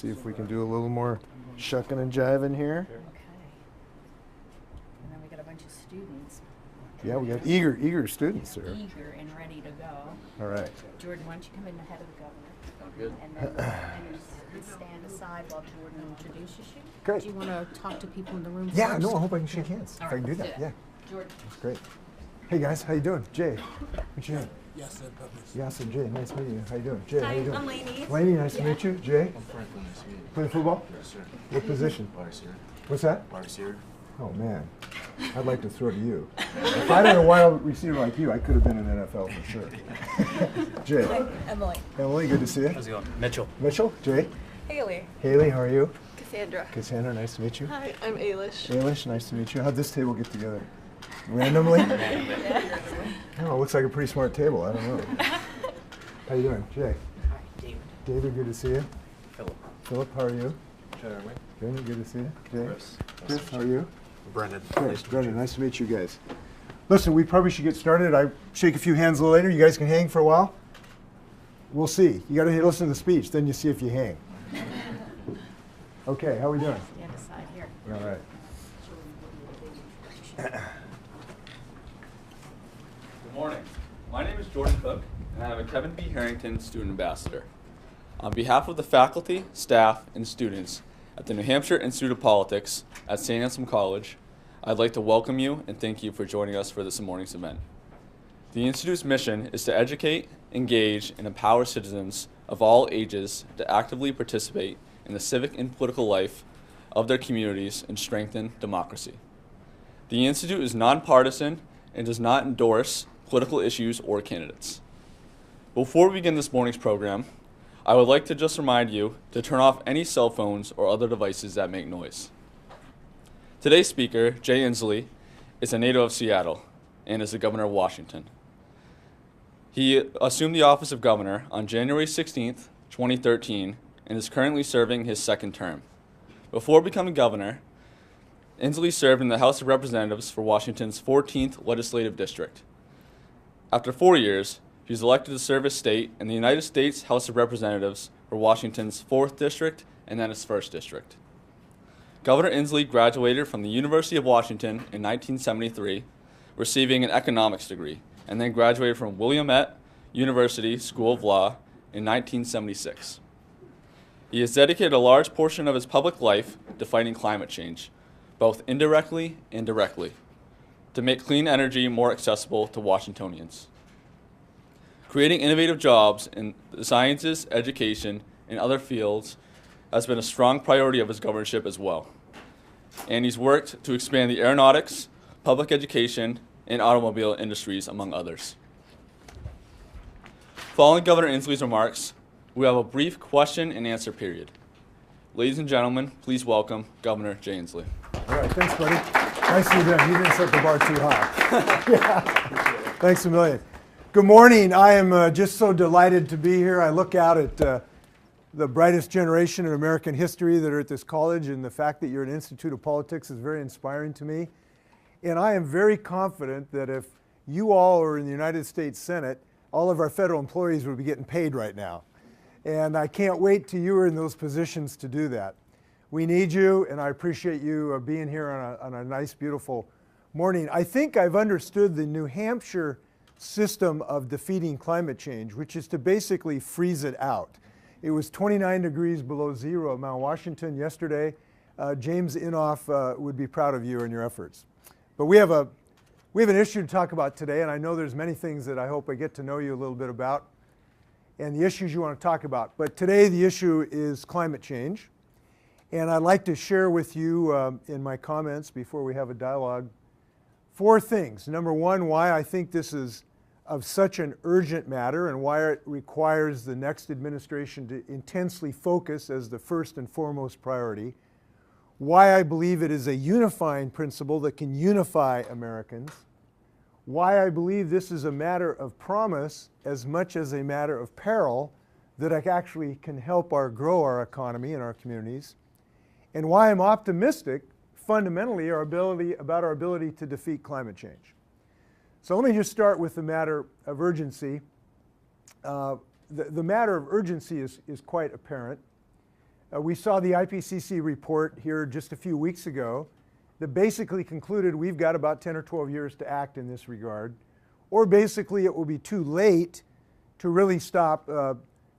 see if we can do a little more shucking and jiving here. Okay. And then we got a bunch of students. Yeah, we got eager students there. Eager and ready to go. All right. Jordan, why don't you come in ahead of the governor? Sounds good. And then you stand aside while Jordan introduces you. Great. Do you want to talk to people in the room Yeah, first? no, I hope I can shake hands. All If I can right, do that, let's yeah. it. Jordan. That's great. Hey guys, how you doing? Jay, what's your name? Yes, sir, purpose. Yasser, Jay, nice to meet you. How you doing? Jay, how you doing? I'm Lainey. Lainey, nice to meet you. Jay, I'm Franklin, nice to meet you. playing football? Yes, sir. What position? Wide receiver. What's that? Wide receiver. Oh man, I'd like to throw to you. If I had a wide receiver like you, I could have been in the NFL for sure. Jay. Emily. Emily, good to see you. How's it going? Mitchell. Mitchell, Jay. Haley. Haley, how are you? Cassandra. Cassandra, nice to meet you. Hi, I'm Ailish. Ailish, nice to meet you. How'd this table get together? Randomly? Oh, it looks like a pretty smart table. I don't know. How you doing? Jay. Hi, David. David, good to see you. Philip. Philip, how are you? Cheddar Wing. Good, good to see you. Jay. Chris. Chris, how are you? Brendan. Great, Brendan, nice to meet you guys. Listen, we probably should get started. I shake a few hands a little later. You guys can hang for a while. We'll see. You got to listen to the speech, then you see if you hang. Okay, how are we doing? Stand aside here. All right. Good morning. My name is Jordan Cook, and I am a Kevin B. Harrington Student Ambassador. On behalf of the faculty, staff, and students at the New Hampshire Institute of Politics at Saint Anselm College, I'd like to welcome you and thank you for joining us for this morning's event. The Institute's mission is to educate, engage, and empower citizens of all ages to actively participate in the civic and political life of their communities and strengthen democracy. The Institute is nonpartisan and does not endorse political issues or candidates. Before we begin this morning's program, I would like to just remind you to turn off any cell phones or other devices that make noise. Today's speaker, Jay Inslee, is a native of Seattle and is the governor of Washington. He assumed the office of governor on January 16th, 2013, and is currently serving his second term. Before becoming governor, Inslee served in the House of Representatives for Washington's 14th Legislative District. After 4 years, he was elected to serve his state in the United States House of Representatives for Washington's 4th District and then his 1st District. Governor Inslee graduated from the University of Washington in 1973, receiving an economics degree, and then graduated from Willamette University School of Law in 1976. He has dedicated a large portion of his public life to fighting climate change, both indirectly and directly, to make clean energy more accessible to Washingtonians. Creating innovative jobs in the sciences, education, and other fields has been a strong priority of his governorship as well. And he's worked to expand the aeronautics, public education, and automobile industries, among others. Following Governor Inslee's remarks, we have a brief question and answer period. Ladies and gentlemen, please welcome Governor Jay Inslee. All right, thanks, buddy. Nice to you. You didn't set the bar too high. Yeah. Thanks a million. Good morning. I am just so delighted to be here. I look out at the brightest generation in American history that are at this college, and the fact that you're an Institute of Politics is very inspiring to me. And I am very confident that if you all are in the United States Senate, all of our federal employees would be getting paid right now. And I can't wait till you are in those positions to do that. We need you, and I appreciate you being here on a nice, beautiful morning. I think I've understood the New Hampshire system of defeating climate change, which is to basically freeze it out. It was 29 degrees below zero at Mount Washington yesterday. James Inhofe would be proud of you and your efforts. But we have an issue to talk about today, and I know there's many things that I hope I get to know you a little bit about and the issues you want to talk about. But today the issue is climate change. And I'd like to share with you in my comments before we have a dialogue 4 things. Number one, why I think this is of such an urgent matter and why it requires the next administration to intensely focus as the first and foremost priority. Why I believe it is a unifying principle that can unify Americans. Why I believe this is a matter of promise as much as a matter of peril that actually can help grow our economy and our communities. And why I'm optimistic fundamentally about our ability to defeat climate change. So let me just start with the matter of urgency. The matter of urgency is quite apparent. We saw the IPCC report here just a few weeks ago that basically concluded we've got about 10 or 12 years to act in this regard, or basically it will be too late to really stop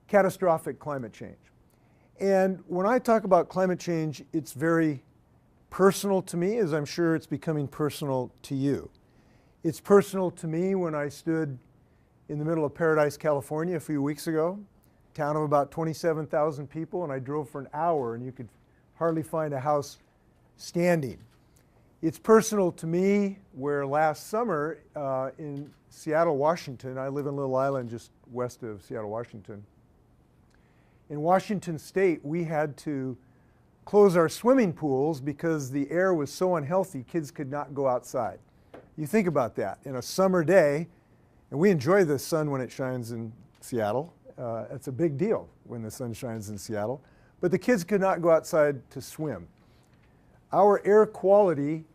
catastrophic climate change. And when I talk about climate change, it's very personal to me, as I'm sure it's becoming personal to you. It's personal to me when I stood in the middle of Paradise, California a few weeks ago, town of about 27,000 people, and I drove for an hour and you could hardly find a house standing. It's personal to me where last summer in Seattle, Washington, I live in Little Island just west of Seattle, Washington. In Washington State, we had to close our swimming pools because the air was so unhealthy, kids could not go outside. You think about that, in a summer day, and we enjoy the sun when it shines in Seattle. It's a big deal when the sun shines in Seattle, but the kids could not go outside to swim. Our air quality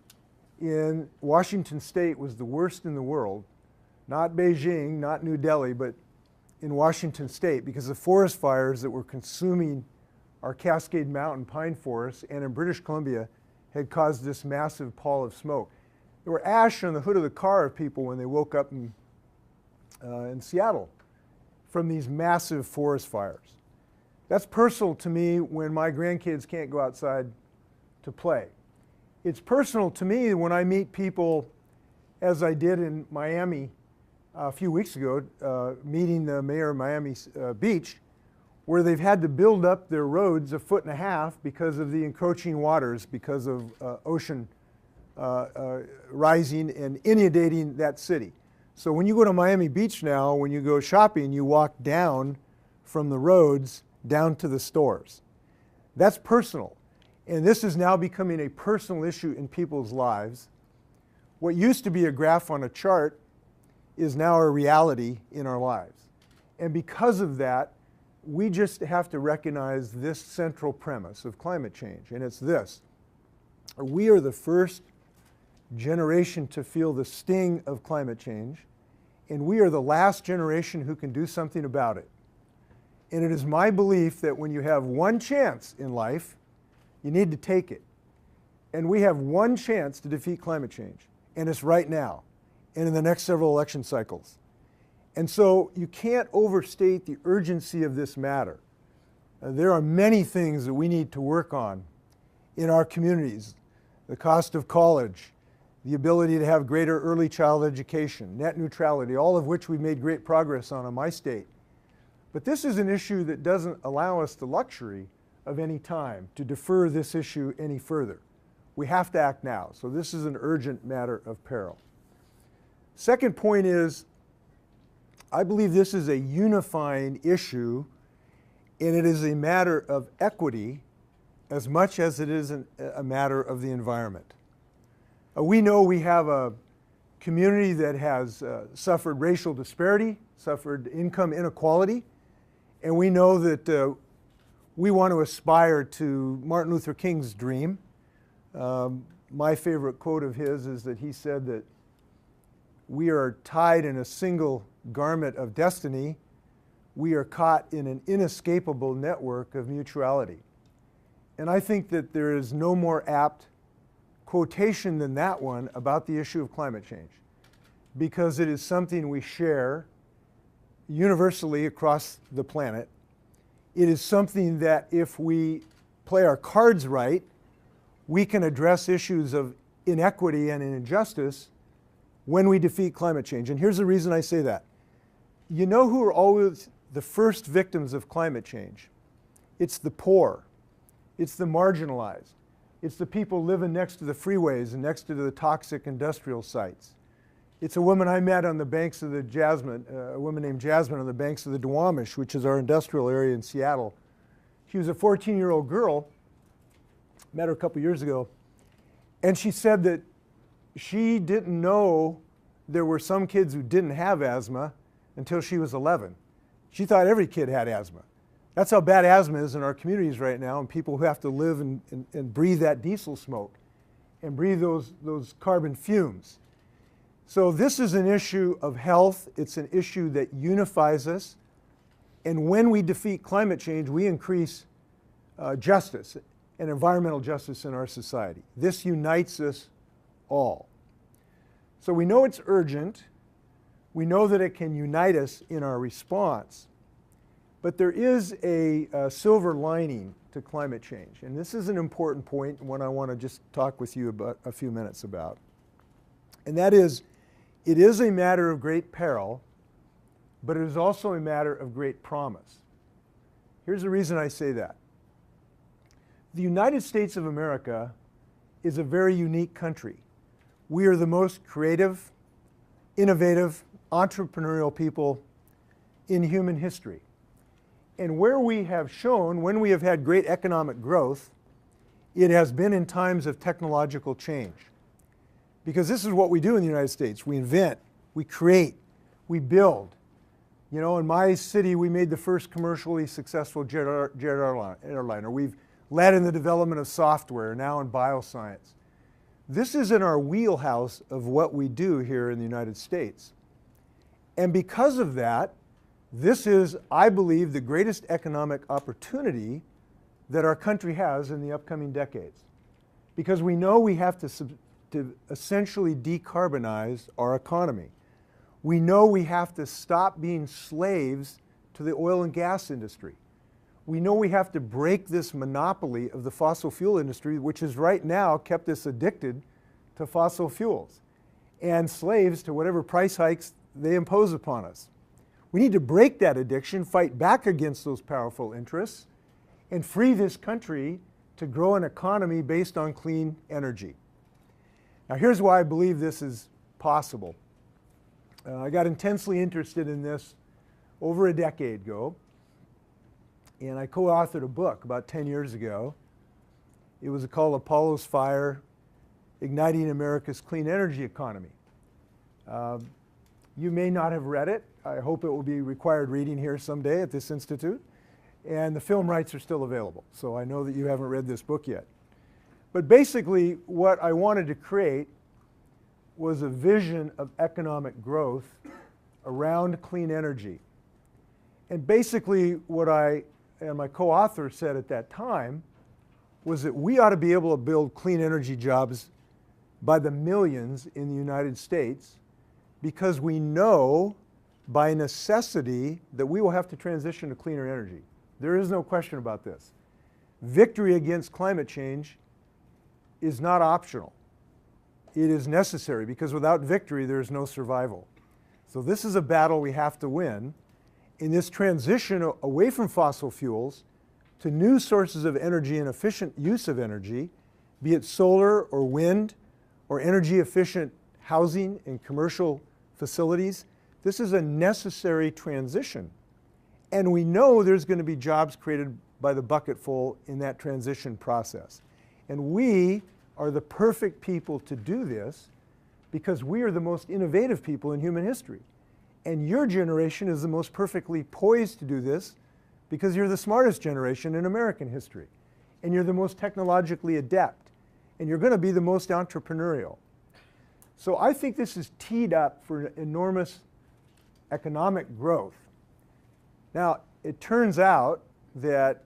in Washington State was the worst in the world, not Beijing, not New Delhi, but in Washington State, because of forest fires that were consuming our Cascade Mountain pine forests, and in British Columbia had caused this massive pall of smoke. There were ash on the hood of the car of people when they woke up in Seattle from these massive forest fires. That's personal to me when my grandkids can't go outside to play. It's personal to me when I meet people, as I did in Miami a few weeks ago, meeting the mayor of Miami Beach, where they've had to build up their roads 1.5 feet because of the encroaching waters, because of ocean rising and inundating that city. So when you go to Miami Beach now, when you go shopping, you walk down from the roads down to the stores. That's personal. And this is now becoming a personal issue in people's lives. What used to be a graph on a chart is now a reality in our lives. And because of that, we just have to recognize this central premise of climate change, and it's this. We are the first generation to feel the sting of climate change, and we are the last generation who can do something about it. And it is my belief that when you have one chance in life, you need to take it. And we have one chance to defeat climate change, and it's right now, and in the next several election cycles. And so you can't overstate the urgency of this matter. There are many things that we need to work on in our communities. The cost of college, the ability to have greater early child education, net neutrality, all of which we've made great progress on in my state. But this is an issue that doesn't allow us the luxury of any time to defer this issue any further. We have to act now. So this is an urgent matter of peril. Second point is, I believe this is a unifying issue, and it is a matter of equity as much as it is a matter of the environment. We know we have a community that has suffered racial disparity, suffered income inequality, and we know that we want to aspire to Martin Luther King's dream. My favorite quote of his is that he said that we are tied in a single garment of destiny. We are caught in an inescapable network of mutuality. And I think that there is no more apt quotation than that one about the issue of climate change, because it is something we share universally across the planet. It is something that if we play our cards right, we can address issues of inequity and injustice when we defeat climate change. And here's the reason I say that. You know who are always the first victims of climate change? It's the poor. It's the marginalized. It's the people living next to the freeways and next to the toxic industrial sites. It's a woman I met on the banks of the Jasmine, a woman named Jasmine on the banks of the Duwamish, which is our industrial area in Seattle. She was a 14-year-old girl, met her a couple years ago, and she said that she didn't know there were some kids who didn't have asthma until she was 11. She thought every kid had asthma. That's how bad asthma is in our communities right now, and people who have to live and breathe that diesel smoke and breathe those carbon fumes. So this is an issue of health. It's an issue that unifies us. And when we defeat climate change, we increase justice and environmental justice in our society. This unites us all. So we know it's urgent. We know that it can unite us in our response. But there is a silver lining to climate change. And this is an important point, and one I want to just talk with you about a few minutes about. And that is, it is a matter of great peril, but it is also a matter of great promise. Here's the reason I say that. The United States of America is a very unique country. We are the most creative, innovative, entrepreneurial people in human history. And where we have shown, when we have had great economic growth, it has been in times of technological change. Because this is what we do in the United States. We invent, we create, we build. You know, in my city, we made the first commercially successful jet airliner. We've led in the development of software, now in bioscience. This is in our wheelhouse of what we do here in the United States. And because of that, this is, I believe, the greatest economic opportunity that our country has in the upcoming decades. Because we know we have to essentially decarbonize our economy. We know we have to stop being slaves to the oil and gas industry. We know we have to break this monopoly of the fossil fuel industry, which has right now kept us addicted to fossil fuels and slaves to whatever price hikes they impose upon us. We need to break that addiction, fight back against those powerful interests, and free this country to grow an economy based on clean energy. Now, here's why I believe this is possible. I got intensely interested in this over a decade ago, and I co-authored a book about 10 years ago. It was called Apollo's Fire, Igniting America's Clean Energy Economy. You may not have read it. I hope it will be required reading here someday at this institute. And the film rights are still available, so I know that you haven't read this book yet. But basically, what I wanted to create was a vision of economic growth around clean energy. And basically, what I and my co-author said at that time was that we ought to be able to build clean energy jobs by the millions in the United States, because we know by necessity that we will have to transition to cleaner energy. There is no question about this. Victory against climate change is not optional. It is necessary, because without victory, there is no survival. So this is a battle we have to win. In this transition away from fossil fuels to new sources of energy and efficient use of energy, be it solar or wind or energy efficient housing and commercial facilities, this is a necessary transition. And we know there's going to be jobs created by the bucketful in that transition process. And we are the perfect people to do this, because we are the most innovative people in human history. And your generation is the most perfectly poised to do this, because you're the smartest generation in American history. And you're the most technologically adept. And you're going to be the most entrepreneurial. So I think this is teed up for enormous economic growth. Now, it turns out that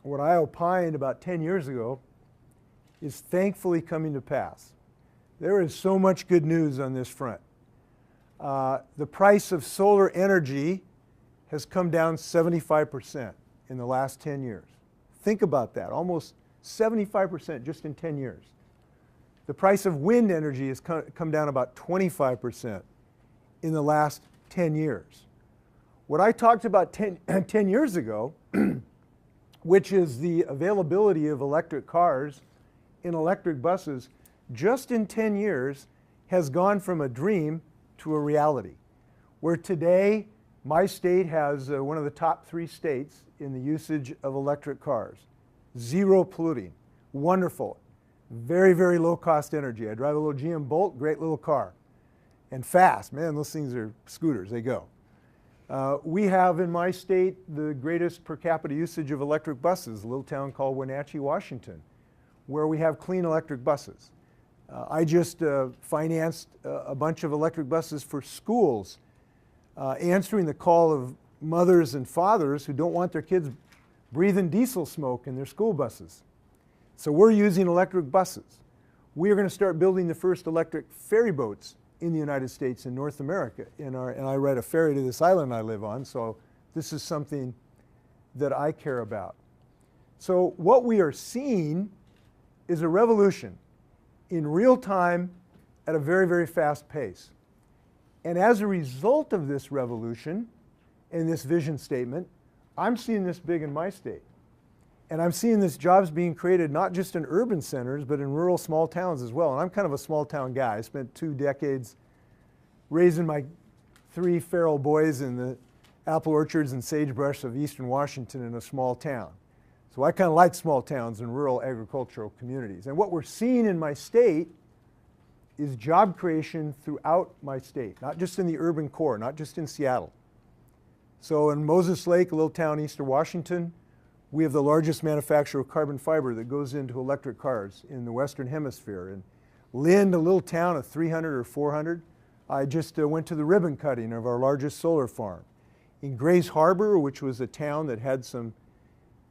what I opined about 10 years ago is thankfully coming to pass. There is so much good news on this front. The price of solar energy has come down 75% in the last 10 years. Think about that, almost 75% just in 10 years. The price of wind energy has come down about 25% in the last 10 years. What I talked about 10 years ago, which is the availability of electric cars and electric buses, just in 10 years has gone from a dream to a reality. Where today, my state has one of the top 3 states in the usage of electric cars. Zero polluting, wonderful, very, very low cost energy. I drive a little GM Bolt, great little car. And fast, man, those things are scooters, they go. We have in my state the greatest per capita usage of electric buses, a little town called Wenatchee, Washington, where we have clean electric buses. I just financed a bunch of electric buses for schools, answering the call of mothers and fathers who don't want their kids breathing diesel smoke in their school buses. So we're using electric buses. We are going to start building the first electric ferry boats in the United States and North America. And I ride a ferry to this island I live on, so this is something that I care about. So what we are seeing is a revolution in real time at a very, very fast pace. And as a result of this revolution and this vision statement, I'm seeing this big in my state. And I'm seeing this jobs being created not just in urban centers, but in rural small towns as well. And I'm kind of a small town guy. I spent 2 decades raising my 3 feral boys in the apple orchards and sagebrush of eastern Washington in a small town. So I kind of like small towns and rural agricultural communities. And what we're seeing in my state is job creation throughout my state, not just in the urban core, not just in Seattle. So in Moses Lake, a little town east of Washington, we have the largest manufacturer of carbon fiber that goes into electric cars in the Western Hemisphere. In Lind, a little town of 300 or 400, I just went to the ribbon cutting of our largest solar farm. In Grays Harbor, which was a town that had some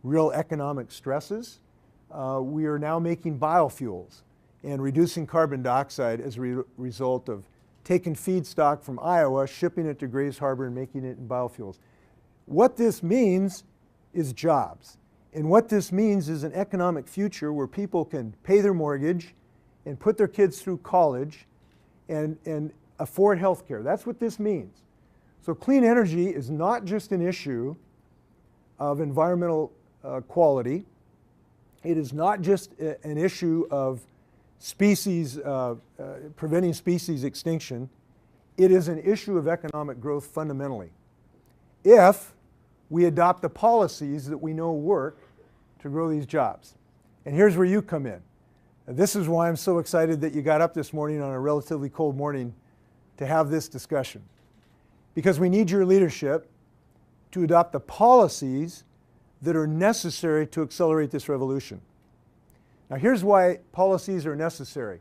real economic stresses, we are now making biofuels and reducing carbon dioxide as a result of taking feedstock from Iowa, shipping it to Grays Harbor and making it in biofuels. What this means is jobs. And what this means is an economic future where people can pay their mortgage and put their kids through college and afford health care. That's what this means. So clean energy is not just an issue of environmental quality. It is not just an issue of species, preventing species extinction. It is an issue of economic growth fundamentally. If we adopt the policies that we know work to grow these jobs. And here's where you come in. This is why I'm so excited that you got up this morning on a relatively cold morning to have this discussion. Because we need your leadership to adopt the policies that are necessary to accelerate this revolution. Now here's why policies are necessary.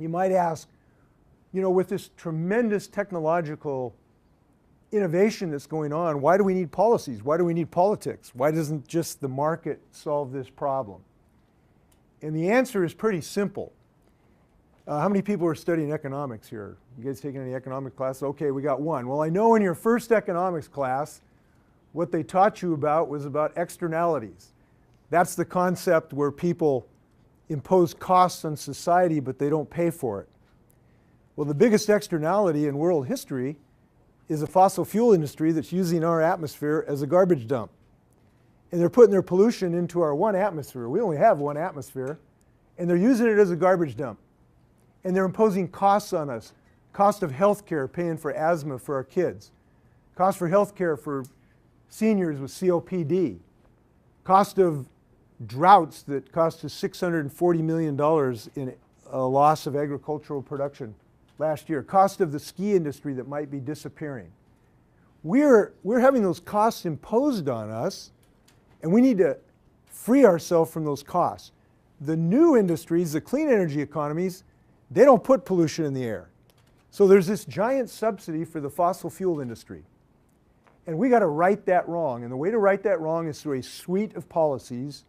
You might ask, with this tremendous technological innovation that's going on, why do we need policies? Why do we need politics? Why doesn't just the market solve this problem? And the answer is pretty simple. How many people are studying economics here? You guys taking any economic class? Okay, we got one. Well, I know in your first economics class, what they taught you about was about externalities. That's the concept where people impose costs on society, but they don't pay for it. Well, the biggest externality in world history is a fossil fuel industry that's using our atmosphere as a garbage dump. And they're putting their pollution into our one atmosphere. We only have one atmosphere. And they're using it as a garbage dump. And they're imposing costs on us. Cost of health care, paying for asthma for our kids. Cost for health care for seniors with COPD. Cost of droughts that cost us $640 million in a loss of agricultural production last year. Cost of the ski industry that might be disappearing. We're having those costs imposed on us, and we need to free ourselves from those costs. The new industries, the clean energy economies, they don't put pollution in the air. So there's this giant subsidy for the fossil fuel industry. And we got to right that wrong. And the way to right that wrong is through a suite of policies,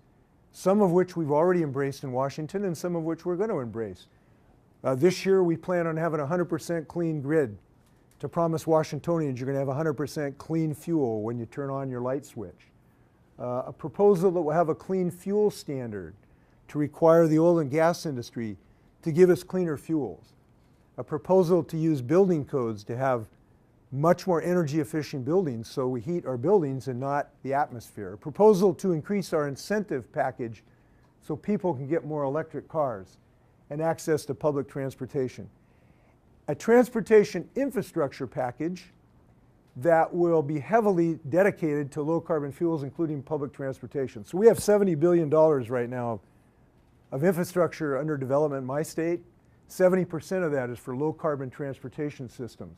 some of which we've already embraced in Washington and some of which we're going to embrace. This year we plan on having a 100% clean grid to promise Washingtonians you're going to have 100% clean fuel when you turn on your light switch. A proposal that will have a clean fuel standard to require the oil and gas industry to give us cleaner fuels. A proposal to use building codes to have much more energy efficient buildings so we heat our buildings and not the atmosphere. A proposal to increase our incentive package so people can get more electric cars and access to public transportation. A transportation infrastructure package that will be heavily dedicated to low carbon fuels, including public transportation. So we have $70 billion right now of infrastructure under development in my state. 70% of that is for low carbon transportation systems.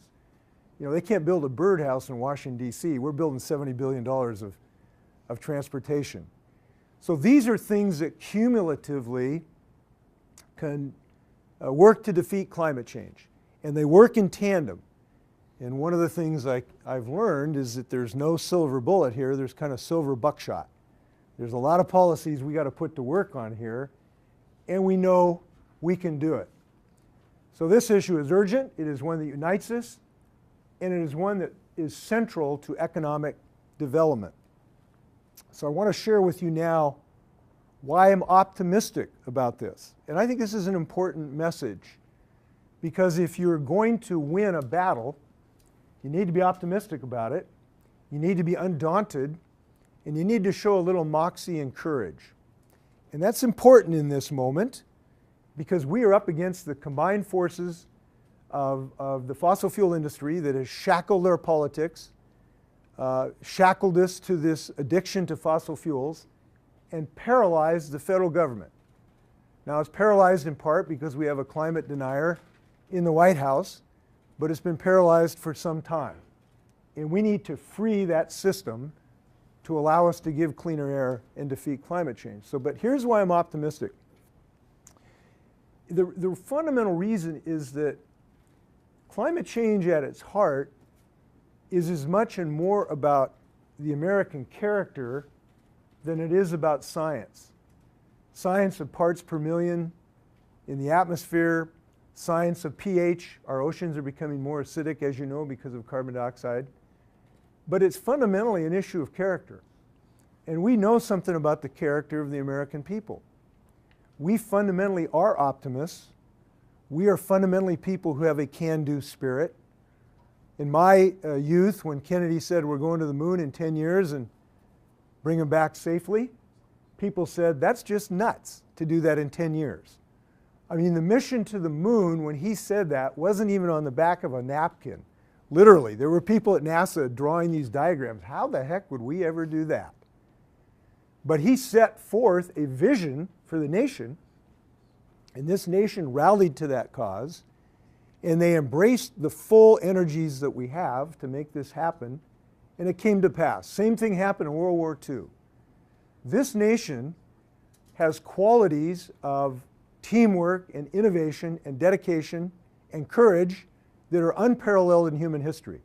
They can't build a birdhouse in Washington, D.C. We're building $70 billion of transportation. So these are things that cumulatively can work to defeat climate change. And they work in tandem. And one of the things I've learned is that there's no silver bullet here, there's kind of silver buckshot. There's a lot of policies we got to put to work on here, and we know we can do it. So this issue is urgent. It is one that unites us, and it is one that is central to economic development. So I want to share with you now why I'm optimistic about this. And I think this is an important message, because if you're going to win a battle, you need to be optimistic about it, you need to be undaunted, and you need to show a little moxie and courage. And that's important in this moment, because we are up against the combined forces of the fossil fuel industry that has shackled their politics, shackled us to this addiction to fossil fuels, and paralyzed the federal government. Now, it's paralyzed in part because we have a climate denier in the White House, but it's been paralyzed for some time. And we need to free that system to allow us to give cleaner air and defeat climate change. But here's why I'm optimistic. The fundamental reason is that climate change at its heart is as much and more about the American character than it is about science. Science of parts per million in the atmosphere, science of pH. Our oceans are becoming more acidic, as you know, because of carbon dioxide. But it's fundamentally an issue of character. And we know something about the character of the American people. We fundamentally are optimists. We are fundamentally people who have a can-do spirit. In my youth, when Kennedy said we're going to the moon in 10 years and bring them back safely, people said that's just nuts to do that in 10 years. I mean, the mission to the moon, when he said that, wasn't even on the back of a napkin. Literally, there were people at NASA drawing these diagrams. How the heck would we ever do that? But he set forth a vision for the nation, and this nation rallied to that cause, and they embraced the full energies that we have to make this happen, and it came to pass. Same thing happened in World War II. This nation has qualities of teamwork and innovation and dedication and courage that are unparalleled in human history.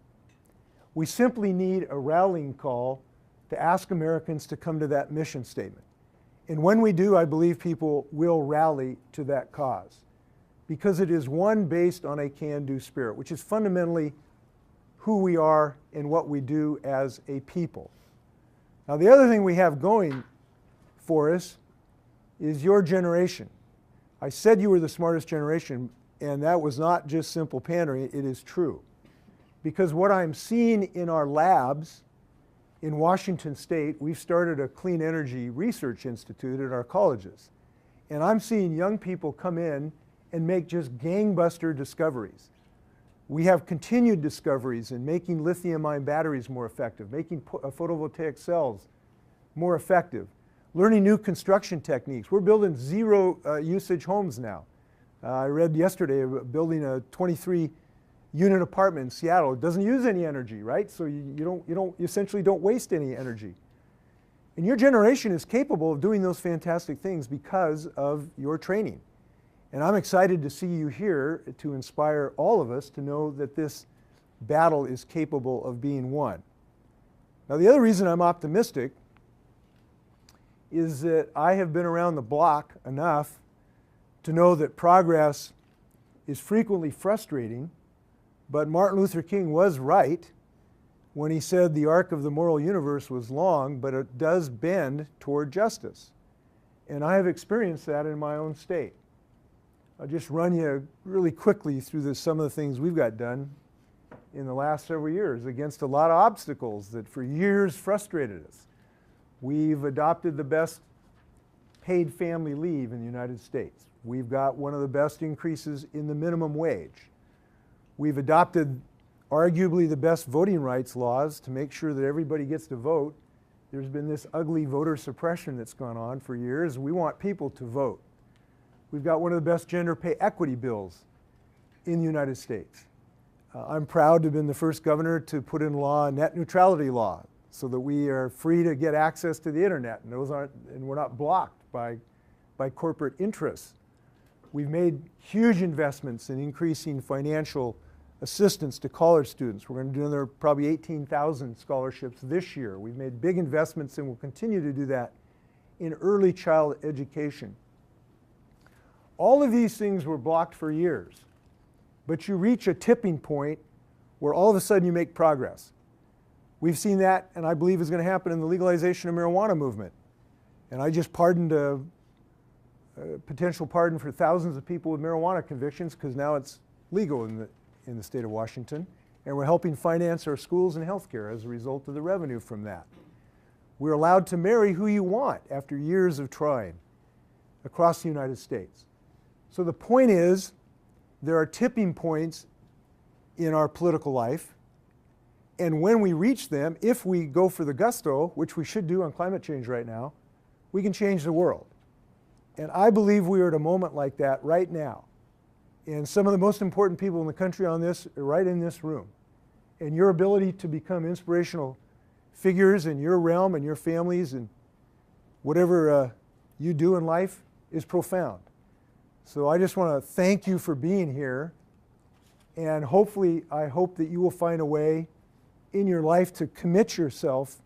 We simply need a rallying call to ask Americans to come to that mission statement. And when we do, I believe people will rally to that cause, because it is one based on a can-do spirit, which is fundamentally who we are and what we do as a people. Now, the other thing we have going for us is your generation. I said you were the smartest generation, and that was not just simple pandering, it is true. Because what I'm seeing in our labs in Washington State, we've started a clean energy research institute at our colleges. And I'm seeing young people come in and make just gangbuster discoveries. We have continued discoveries in making lithium-ion batteries more effective, making photovoltaic cells more effective, learning new construction techniques. We're building zero-usage homes now. I read yesterday about building a 23-unit apartment in Seattle. It doesn't use any energy, right? So you essentially don't waste any energy. And your generation is capable of doing those fantastic things because of your training. And I'm excited to see you here to inspire all of us to know that this battle is capable of being won. Now, the other reason I'm optimistic is that I have been around the block enough to know that progress is frequently frustrating, but Martin Luther King was right when he said the arc of the moral universe was long, but it does bend toward justice. And I have experienced that in my own state. I'll just run you really quickly through some of the things we've got done in the last several years against a lot of obstacles that for years frustrated us. We've adopted the best paid family leave in the United States. We've got one of the best increases in the minimum wage. We've adopted arguably the best voting rights laws to make sure that everybody gets to vote. There's been this ugly voter suppression that's gone on for years. We want people to vote. We've got one of the best gender pay equity bills in the United States. I'm proud to have been the first governor to put in law a net neutrality law so that we are free to get access to the internet, and we're not blocked by corporate interests. We've made huge investments in increasing financial assistance to college students. We're going to do another probably 18,000 scholarships this year. We've made big investments and will continue to do that in early child education. All of these things were blocked for years, but you reach a tipping point where all of a sudden you make progress. We've seen that, and I believe is going to happen in the legalization of marijuana movement. And I just pardoned a potential pardon for thousands of people with marijuana convictions because now it's legal in the state of Washington. And we're helping finance our schools and healthcare as a result of the revenue from that. We're allowed to marry who you want after years of trying across the United States. So the point is, there are tipping points in our political life. And when we reach them, if we go for the gusto, which we should do on climate change right now, we can change the world. And I believe we are at a moment like that right now. And some of the most important people in the country on this are right in this room. And your ability to become inspirational figures in your realm and your families and whatever you do in life is profound. So I just want to thank you for being here. And hopefully, I hope that you will find a way in your life to commit yourself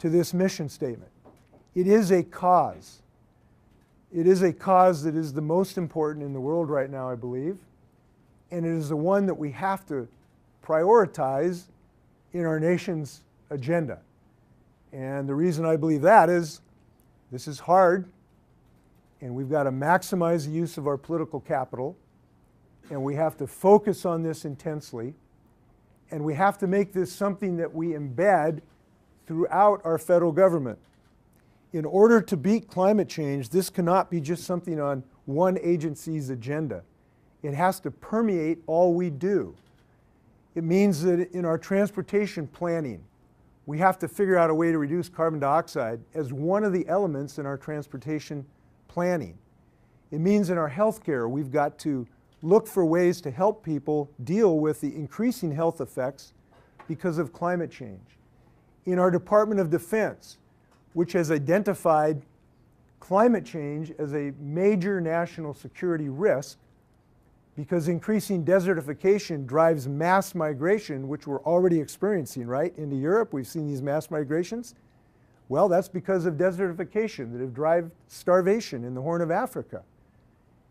to this mission statement. It is a cause. It is a cause that is the most important in the world right now, I believe. And it is the one that we have to prioritize in our nation's agenda. And the reason I believe that is this is hard, and we've got to maximize the use of our political capital, and we have to focus on this intensely, and we have to make this something that we embed throughout our federal government. In order to beat climate change, this cannot be just something on one agency's agenda. It has to permeate all we do. It means that in our transportation planning, we have to figure out a way to reduce carbon dioxide as one of the elements in our transportation planning. It means in our healthcare, we've got to look for ways to help people deal with the increasing health effects because of climate change. In our Department of Defense, which has identified climate change as a major national security risk because increasing desertification drives mass migration, which we're already experiencing, right? Into Europe, we've seen these mass migrations. Well, that's because of desertification that have driven starvation in the Horn of Africa.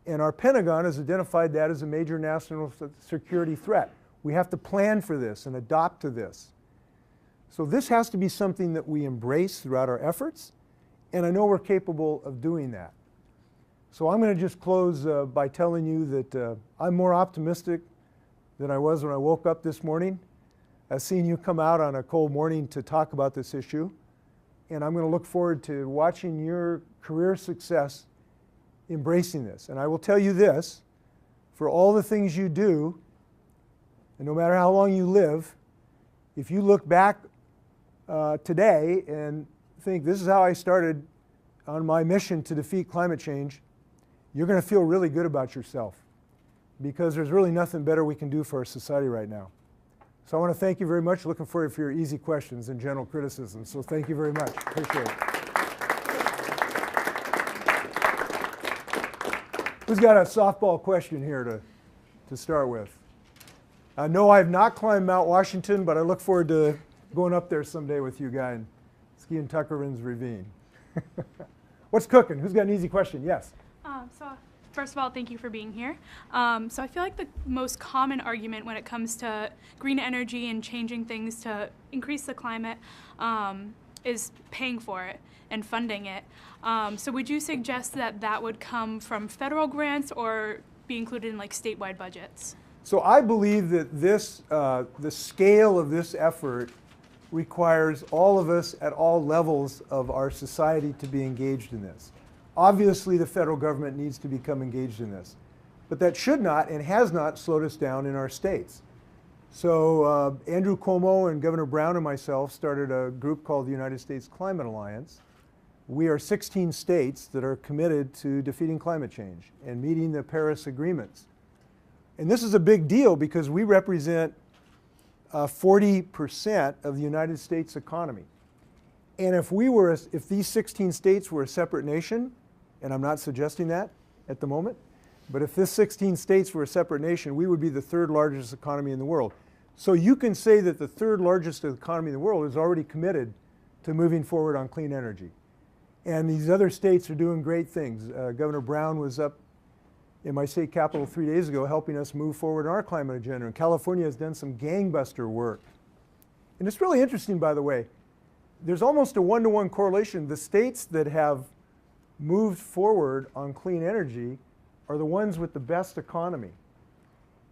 And our Pentagon has identified that as a major national security threat. We have to plan for this and adopt to this. So this has to be something that we embrace throughout our efforts, and I know we're capable of doing that. So I'm going to just close by telling you that I'm more optimistic than I was when I woke up this morning. I've seen you come out on a cold morning to talk about this issue, and I'm going to look forward to watching your career success embracing this. And I will tell you this, for all the things you do, and no matter how long you live, if you look back today and think this is how I started on my mission to defeat climate change, you're going to feel really good about yourself because there's really nothing better we can do for our society right now. So I want to thank you very much. Looking forward for your easy questions and general criticism. So thank you very much. Appreciate it. Who's got a softball question here to start with? No, I have not climbed Mount Washington, but I look forward to going up there someday with you guys and skiing Tuckerman's Ravine. What's cooking? Who's got an easy question? Yes. So first of all, thank you for being here. So I feel like the most common argument when it comes to green energy and changing things to increase the climate is paying for it and funding it. So would you suggest that that would come from federal grants or be included in like statewide budgets? So I believe that this, the scale of this effort requires all of us at all levels of our society to be engaged in this. Obviously, the federal government needs to become engaged in this, but that should not and has not slowed us down in our states. So Andrew Cuomo and Governor Brown and myself started a group called the United States Climate Alliance. We are 16 states that are committed to defeating climate change and meeting the Paris agreements. And this is a big deal because we represent 40% of the United States economy. And if these 16 states were a separate nation, and I'm not suggesting that at the moment, but if this 16 states were a separate nation, we would be the third largest economy in the world. So you can say that the third largest economy in the world is already committed to moving forward on clean energy. And these other states are doing great things. Governor Brown was up in my state capital 3 days ago helping us move forward in our climate agenda. And California has done some gangbuster work. And it's really interesting, by the way. There's almost a one-to-one correlation. The states that have moved forward on clean energy are the ones with the best economy.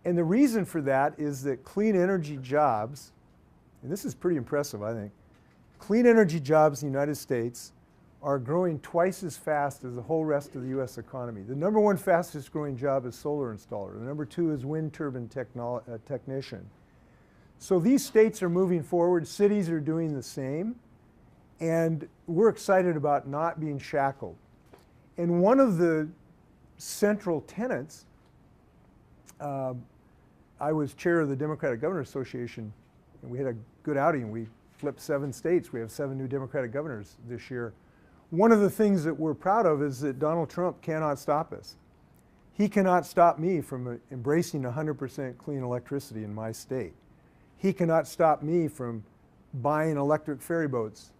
And the reason for that is that clean energy jobs, and this is pretty impressive, I think, clean energy jobs in the United States are growing twice as fast as the whole rest of the U.S. economy. The number one fastest growing job is solar installer. The number two is wind turbine technician. So these states are moving forward. Cities are doing the same. And we're excited about not being shackled. And one of the central tenets, I was chair of the Democratic Governors Association, and we had a good outing. We flipped 7 states. We have 7 new Democratic governors this year. One of the things that we're proud of is that Donald Trump cannot stop us. He cannot stop me from embracing 100% clean electricity in my state. He cannot stop me from buying electric ferry boats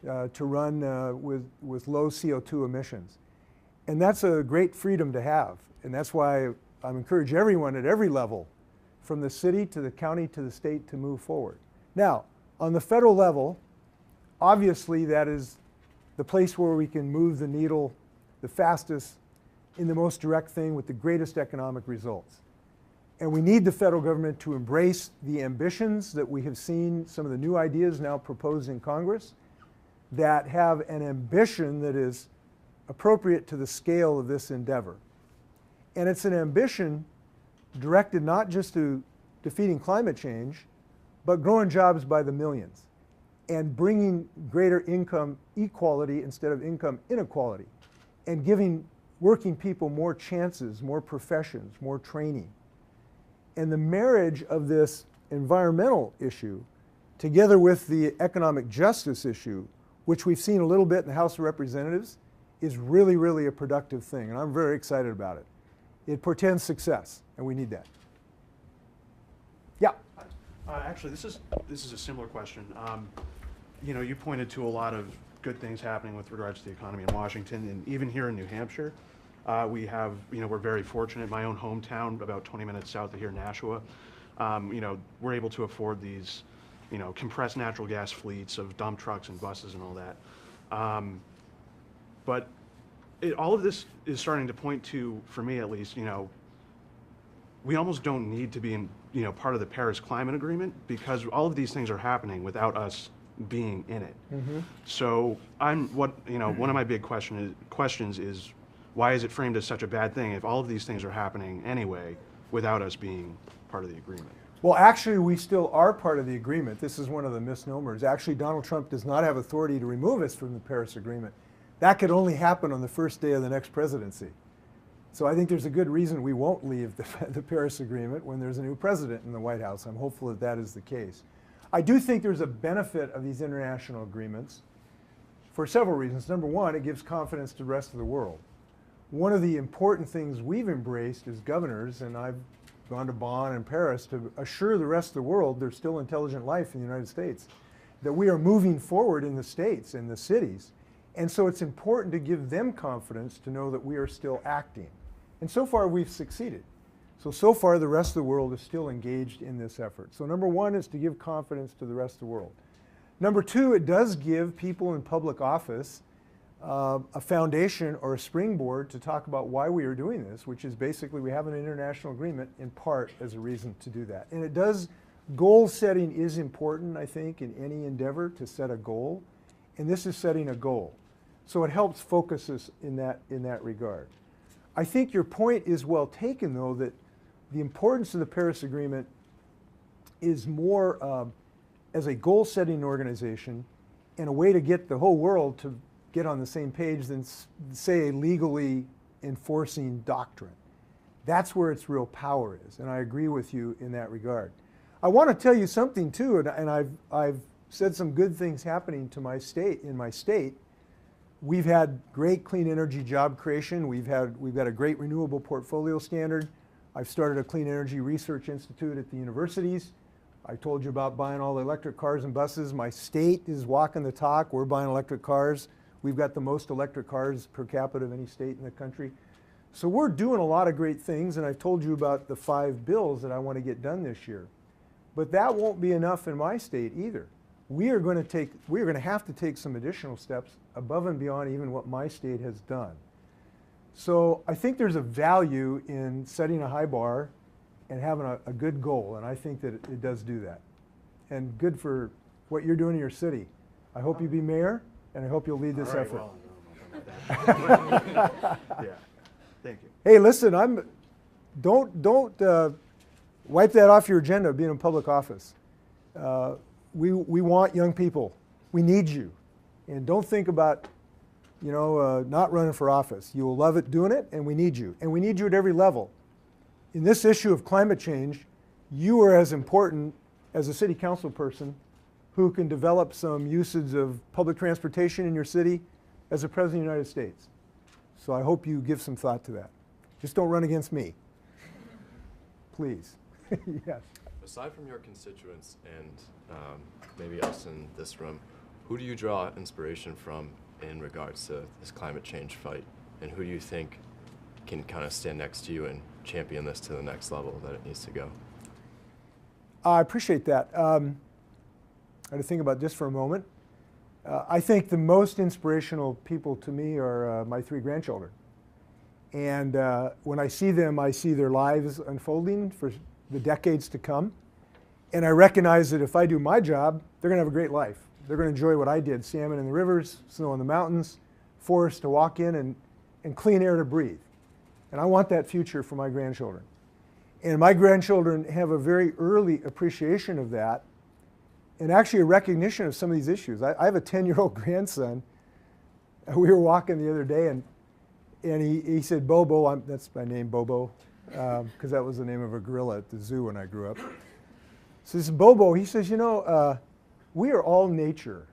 to run with low CO2 emissions. And that's a great freedom to have. And that's why I encourage everyone at every level, from the city to the county to the state, to move forward. Now, on the federal level, obviously that is the place where we can move the needle the fastest in the most direct thing with the greatest economic results. And we need the federal government to embrace the ambitions that we have seen, some of the new ideas now proposed in Congress, that have an ambition that is appropriate to the scale of this endeavor. And it's an ambition directed not just to defeating climate change, but growing jobs by the millions and bringing greater income equality instead of income inequality, and giving working people more chances, more professions, more training. And the marriage of this environmental issue together with the economic justice issue, which we've seen a little bit in the House of Representatives, is really, really a productive thing, and I'm very excited about it. It portends success, and we need that. Yeah. Actually, this is a similar question. You know, you pointed to a lot of good things happening with regards to the economy in Washington, and even here in New Hampshire, we have, you know, we're very fortunate. My own hometown, about 20 minutes south of here, Nashua, you know, we're able to afford these, you know, compressed natural gas fleets of dump trucks and buses and all that. But all of this is starting to point to, for me at least, you know, we almost don't need to be in, you know, part of the Paris Climate Agreement, because all of these things are happening without us being in it. Mm-hmm. So you know, one of my big questions is, why is it framed as such a bad thing if all of these things are happening anyway without us being part of the agreement? Well, actually, we still are part of the agreement. This is one of the misnomers. Actually, Donald Trump does not have authority to remove us from the Paris Agreement. That could only happen on the first day of the next presidency. So I think there's a good reason we won't leave the Paris Agreement when there's a new president in the White House. I'm hopeful that that is the case. I do think there's a benefit of these international agreements for several reasons. Number one, it gives confidence to the rest of the world. One of the important things we've embraced as governors, and I've gone to Bonn and Paris to assure the rest of the world there's still intelligent life in the United States, that we are moving forward in the states, in the cities. And so it's important to give them confidence to know that we are still acting. And so far we've succeeded. So far the rest of the world is still engaged in this effort. So number one is to give confidence to the rest of the world. Number two, it does give people in public office a foundation or a springboard to talk about why we are doing this, which is basically we have an international agreement in part as a reason to do that. And it does, goal setting is important, I think, in any endeavor to set a goal. And this is setting a goal. So it helps focus us in that regard. I think your point is well taken, though, that the importance of the Paris Agreement is more as a goal-setting organization and a way to get the whole world to get on the same page than, say, a legally enforcing doctrine. That's where its real power is, and I agree with you in that regard. I want to tell you something, too, and I've said some good things happening to my state, in my state. We've had great clean energy job creation. We've got a great renewable portfolio standard. I've started a clean energy research institute at the universities. I told you about buying all the electric cars and buses. My state is walking the talk. We're buying electric cars. We've got the most electric cars per capita of any state in the country. So we're doing a lot of great things, and I've told you about the 5 bills that I want to get done this year. But that won't be enough in my state either. We are going to have to take some additional steps above and beyond even what my state has done. So I think there's a value in setting a high bar and having a good goal, and I think that it does do that. And good for what you're doing in your city. I hope you be mayor, and I hope you'll lead this effort. Well, I don't know about that. Yeah, thank you. Hey, listen, don't wipe that off your agenda of being in public office. We want young people. We need you. And don't think about, not running for office. You will love it doing it, and we need you. And we need you at every level. In this issue of climate change, you are as important as a city council person who can develop some usage of public transportation in your city as the President of the United States. So I hope you give some thought to that. Just don't run against me. Please. Yes. Aside from your constituents and maybe us in this room, who do you draw inspiration from in regards to this climate change fight? And who do you think can kind of stand next to you and champion this to the next level that it needs to go? I appreciate that. I had to think about this for a moment. I think the most inspirational people to me are my 3 grandchildren. And when I see them, I see their lives unfolding for the decades to come. And I recognize that if I do my job, they're going to have a great life. They're going to enjoy what I did: salmon in the rivers, snow in the mountains, forests to walk in, and clean air to breathe. And I want that future for my grandchildren. And my grandchildren have a very early appreciation of that, and actually a recognition of some of these issues. I have a 10-year-old grandson. We were walking the other day, and he said, Bobo, that's my name, Bobo, because that was the name of a gorilla at the zoo when I grew up. So this is Bobo. He says, we are all nature.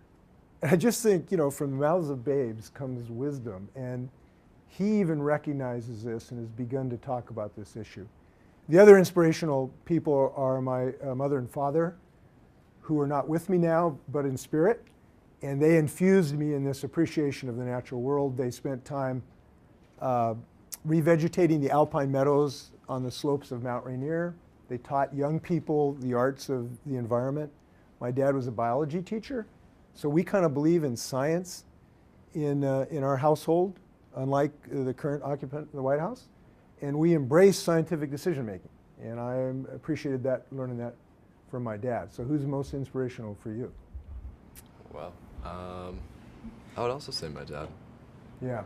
And I just think, from the mouths of babes comes wisdom. And he even recognizes this and has begun to talk about this issue. The other inspirational people are my mother and father, who are not with me now, but in spirit. And they infused me in this appreciation of the natural world. They spent time revegetating the alpine meadows on the slopes of Mount Rainier. They taught young people the arts of the environment. My dad was a biology teacher, so we kind of believe in science in our household, unlike the current occupant of the White House. And we embrace scientific decision making. And I appreciated that, learning that from my dad. So who's most inspirational for you? Well, I would also say my dad. Yeah.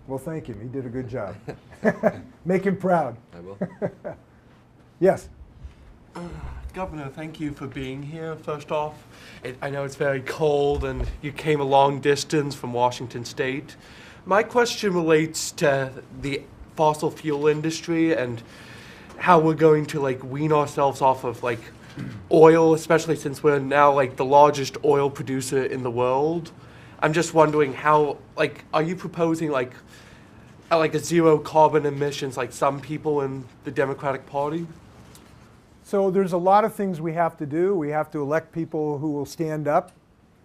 Well, thank him. He did a good job. Make him proud. I will. Yes. Governor, thank you for being here, first off. I know it's very cold and you came a long distance from Washington State. My question relates to the fossil fuel industry and how we're going to wean ourselves off of oil, especially since we're now the largest oil producer in the world. I'm just wondering how, are you proposing a zero carbon emissions like some people in the Democratic Party? So there's a lot of things we have to do. We have to elect people who will stand up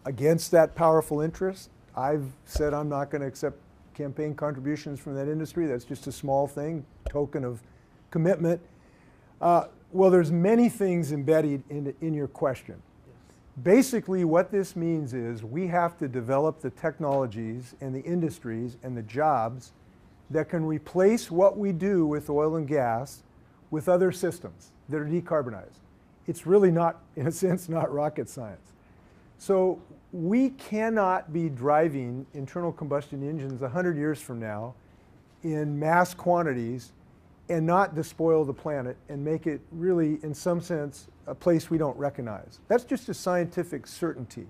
against that powerful interest. I've said I'm not going to accept campaign contributions from that industry. That's just a small thing, token of commitment. Well, there's many things embedded in your question. Basically, what this means is we have to develop the technologies and the industries and the jobs that can replace what we do with oil and gas with other systems that are decarbonized. It's really not, in a sense, not rocket science. So we cannot be driving internal combustion engines 100 years from now in mass quantities and not despoil the planet and make it really, in some sense, a place we don't recognize. That's just a scientific certainty.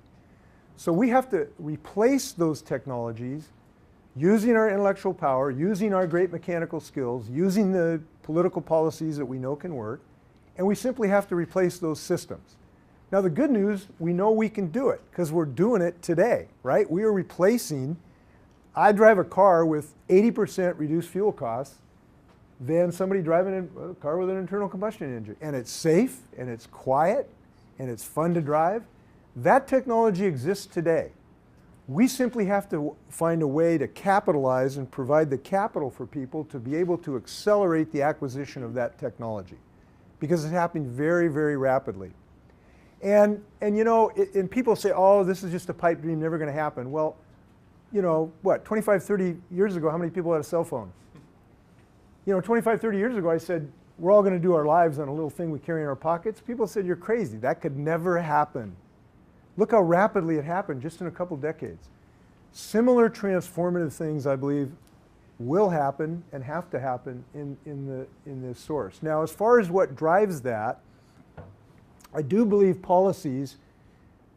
So we have to replace those technologies using our intellectual power, using our great mechanical skills, using the political policies that we know can work, and we simply have to replace those systems. Now the good news, we know we can do it because we're doing it today, right? We are replacing, I drive a car with 80% reduced fuel costs than somebody driving a car with an internal combustion engine. And it's safe, and it's quiet, and it's fun to drive. That technology exists today. We simply have to find a way to capitalize and provide the capital for people to be able to accelerate the acquisition of that technology, because it's happening very, very rapidly. And you know, and people say, oh, this is just a pipe dream, never going to happen. Well, you know, what, 25, 30 years ago, how many people had a cell phone? You know, 25, 30 years ago, I said, we're all going to do our lives on a little thing we carry in our pockets. People said, you're crazy. That could never happen. Look how rapidly it happened just in a couple decades. Similar transformative things, I believe, will happen and have to happen in this source. Now, as far as what drives that, I do believe policies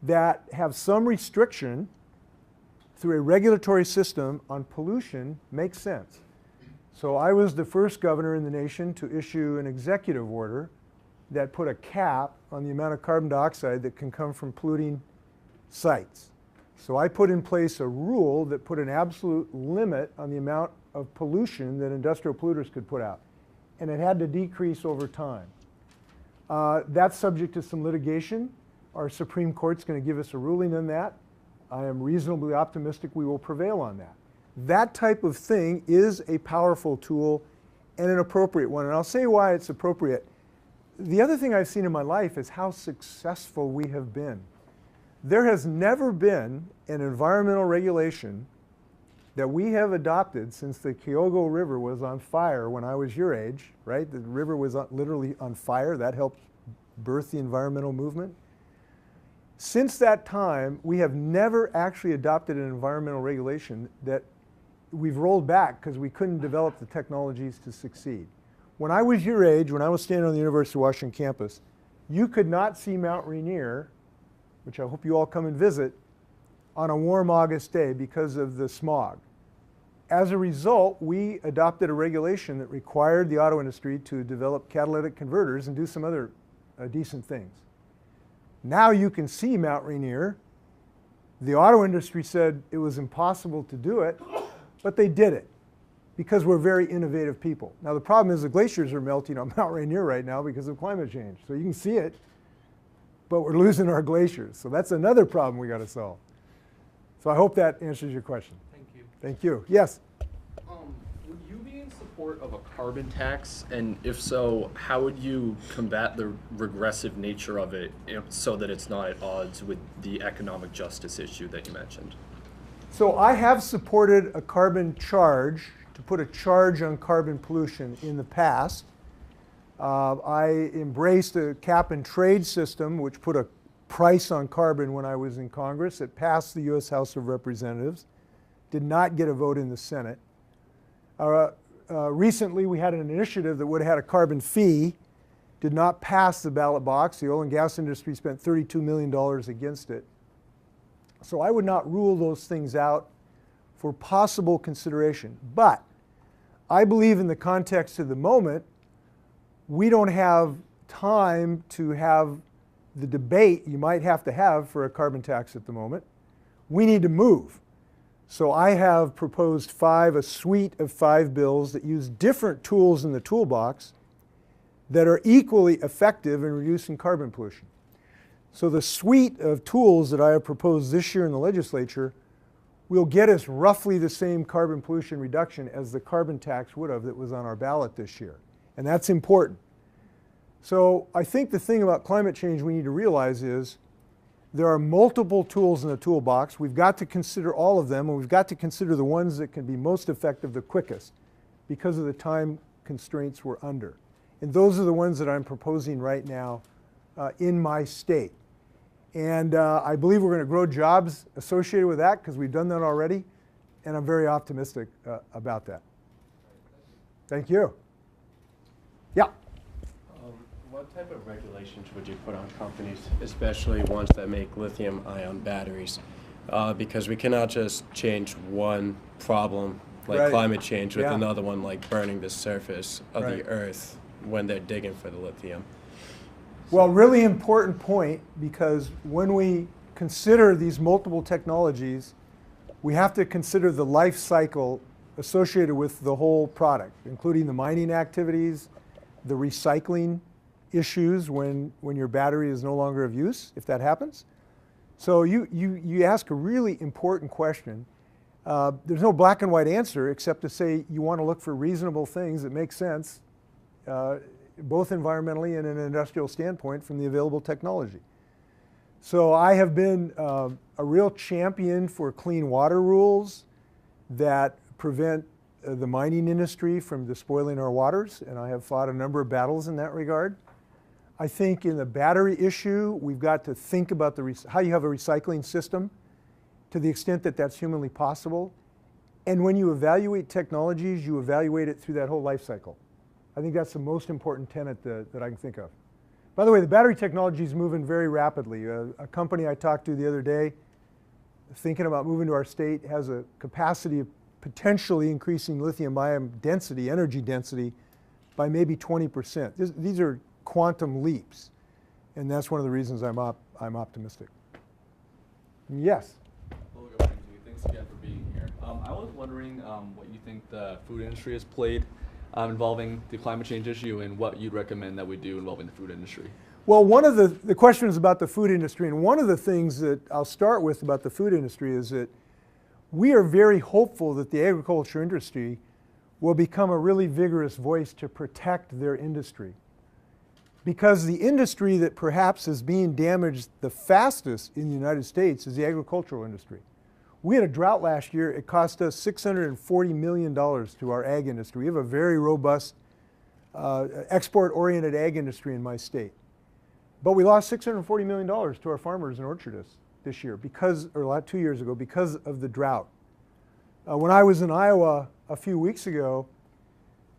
that have some restriction through a regulatory system on pollution make sense. So I was the first governor in the nation to issue an executive order that put a cap on the amount of carbon dioxide that can come from polluting sites. So I put in place a rule that put an absolute limit on the amount of pollution that industrial polluters could put out. And it had to decrease over time. That's subject to some litigation. Our Supreme Court's going to give us a ruling on that. I am reasonably optimistic we will prevail on that. That type of thing is a powerful tool and an appropriate one. And I'll say why it's appropriate. The other thing I've seen in my life is how successful we have been. There has never been an environmental regulation that we have adopted since the Kyogo River was on fire when I was your age, right? The river was literally on fire. That helped birth the environmental movement. Since that time, we have never actually adopted an environmental regulation that we've rolled back because we couldn't develop the technologies to succeed. When I was your age, when I was standing on the University of Washington campus, you could not see Mount Rainier, which I hope you all come and visit, on a warm August day because of the smog. As a result, we adopted a regulation that required the auto industry to develop catalytic converters and do some other decent things. Now you can see Mount Rainier. The auto industry said it was impossible to do it, but they did it because we're very innovative people. Now the problem is the glaciers are melting on Mount Rainier right now because of climate change. So you can see it, but we're losing our glaciers. So that's another problem we got to solve. So I hope that answers your question. Thank you. Thank you. Yes? Would you be in support of a carbon tax? And if so, how would you combat the regressive nature of it so that it's not at odds with the economic justice issue that you mentioned? So I have supported a carbon charge, to put a charge on carbon pollution in the past. I embraced a cap and trade system, which put a price on carbon when I was in Congress. It passed the U.S. House of Representatives, did not get a vote in the Senate. Recently, we had an initiative that would have had a carbon fee, did not pass the ballot box. The oil and gas industry spent $32 million against it. So I would not rule those things out for possible consideration. But I believe in the context of the moment, we don't have time to have the debate you might have to have for a carbon tax at the moment. We need to move. So I have proposed a suite of 5 bills that use different tools in the toolbox that are equally effective in reducing carbon pollution. So the suite of tools that I have proposed this year in the legislature will get us roughly the same carbon pollution reduction as the carbon tax would have that was on our ballot this year. And that's important. So I think the thing about climate change we need to realize is there are multiple tools in the toolbox. We've got to consider all of them, and we've got to consider the ones that can be most effective the quickest because of the time constraints we're under. And those are the ones that I'm proposing right now in my state. And I believe we're going to grow jobs associated with that because we've done that already, and I'm very optimistic about that. Thank you. Yeah. What type of regulations would you put on companies, especially ones that make lithium-ion batteries? Because we cannot just change one problem, like climate change, with another one, like burning the surface of the earth when they're digging for the lithium. Well, really important point, because when we consider these multiple technologies, we have to consider the life cycle associated with the whole product, including the mining activities, the recycling issues when your battery is no longer of use, if that happens, So you ask a really important question. There's no black and white answer except to say you want to look for reasonable things that make sense, both environmentally and in an industrial standpoint from the available technology. So I have been a real champion for clean water rules that prevent the mining industry from despoiling our waters, and I have fought a number of battles in that regard. I think in the battery issue, we've got to think about how you have a recycling system to the extent that that's humanly possible. And when you evaluate technologies, you evaluate it through that whole life cycle. I think that's the most important tenet that I can think of. By the way, the battery technology is moving very rapidly. A company I talked to the other day, thinking about moving to our state, has a capacity of potentially increasing lithium-ion density, energy density, by maybe 20%. These are quantum leaps, and that's one of the reasons I'm optimistic. Yes? Hello, Governor Jay. Thanks again for being here. I was wondering what you think the food industry has played involving the climate change issue and what you'd recommend that we do involving the food industry. Well, one of the questions about the food industry, and one of the things that I'll start with about the food industry is that we are very hopeful that the agriculture industry will become a really vigorous voice to protect their industry. Because the industry that perhaps is being damaged the fastest in the United States is the agricultural industry. We had a drought last year. It cost us $640 million to our ag industry. We have a very robust export-oriented ag industry in my state. But we lost $640 million to our farmers and orchardists this year, or 2 years ago, because of the drought. When I was in Iowa a few weeks ago,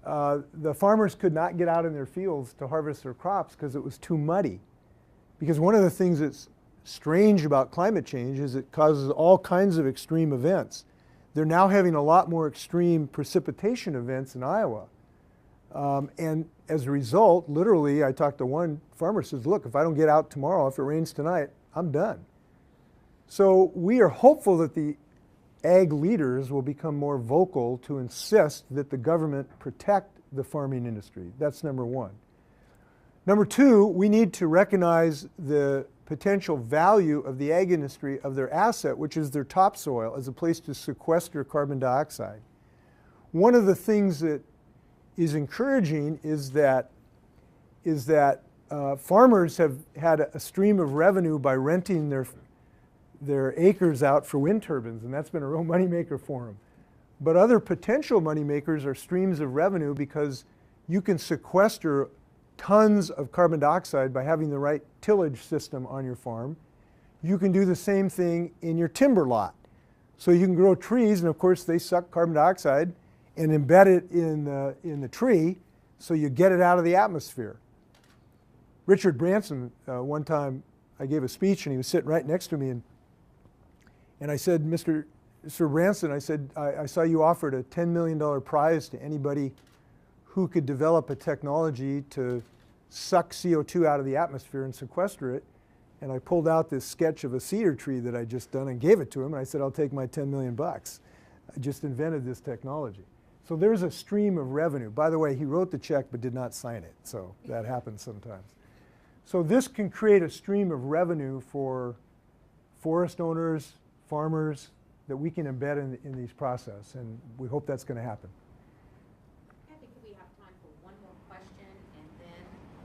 the farmers could not get out in their fields to harvest their crops because it was too muddy. Because one of the things that's strange about climate change is it causes all kinds of extreme events. They're now having a lot more extreme precipitation events in Iowa. And as a result, literally, I talked to one farmer who says, look, if I don't get out tomorrow, if it rains tonight, I'm done. So we are hopeful that the ag leaders will become more vocal to insist that the government protect the farming industry. That's number one. Number two, we need to recognize the potential value of the ag industry of their asset, which is their topsoil, as a place to sequester carbon dioxide. One of the things that is encouraging is that farmers have had a stream of revenue by renting their acres out for wind turbines, and that's been a real moneymaker for them. But other potential moneymakers are streams of revenue because you can sequester tons of carbon dioxide by having the right tillage system on your farm. You can do the same thing in your timber lot. So you can grow trees, and of course they suck carbon dioxide and embed it in the tree, so you get it out of the atmosphere. Richard Branson, one time I gave a speech and he was sitting right next to me, and I said, Mr. Branson, I said, I saw you offered a $10 million prize to anybody who could develop a technology to suck CO2 out of the atmosphere and sequester it. And I pulled out this sketch of a cedar tree that I'd just done and gave it to him. And I said, I'll take my 10 million bucks. I just invented this technology. So there's a stream of revenue. By the way, he wrote the check but did not sign it. So that happens sometimes. So this can create a stream of revenue for forest owners, farmers, that we can embed in these processes. And we hope that's going to happen. I think we have time for one more question, and then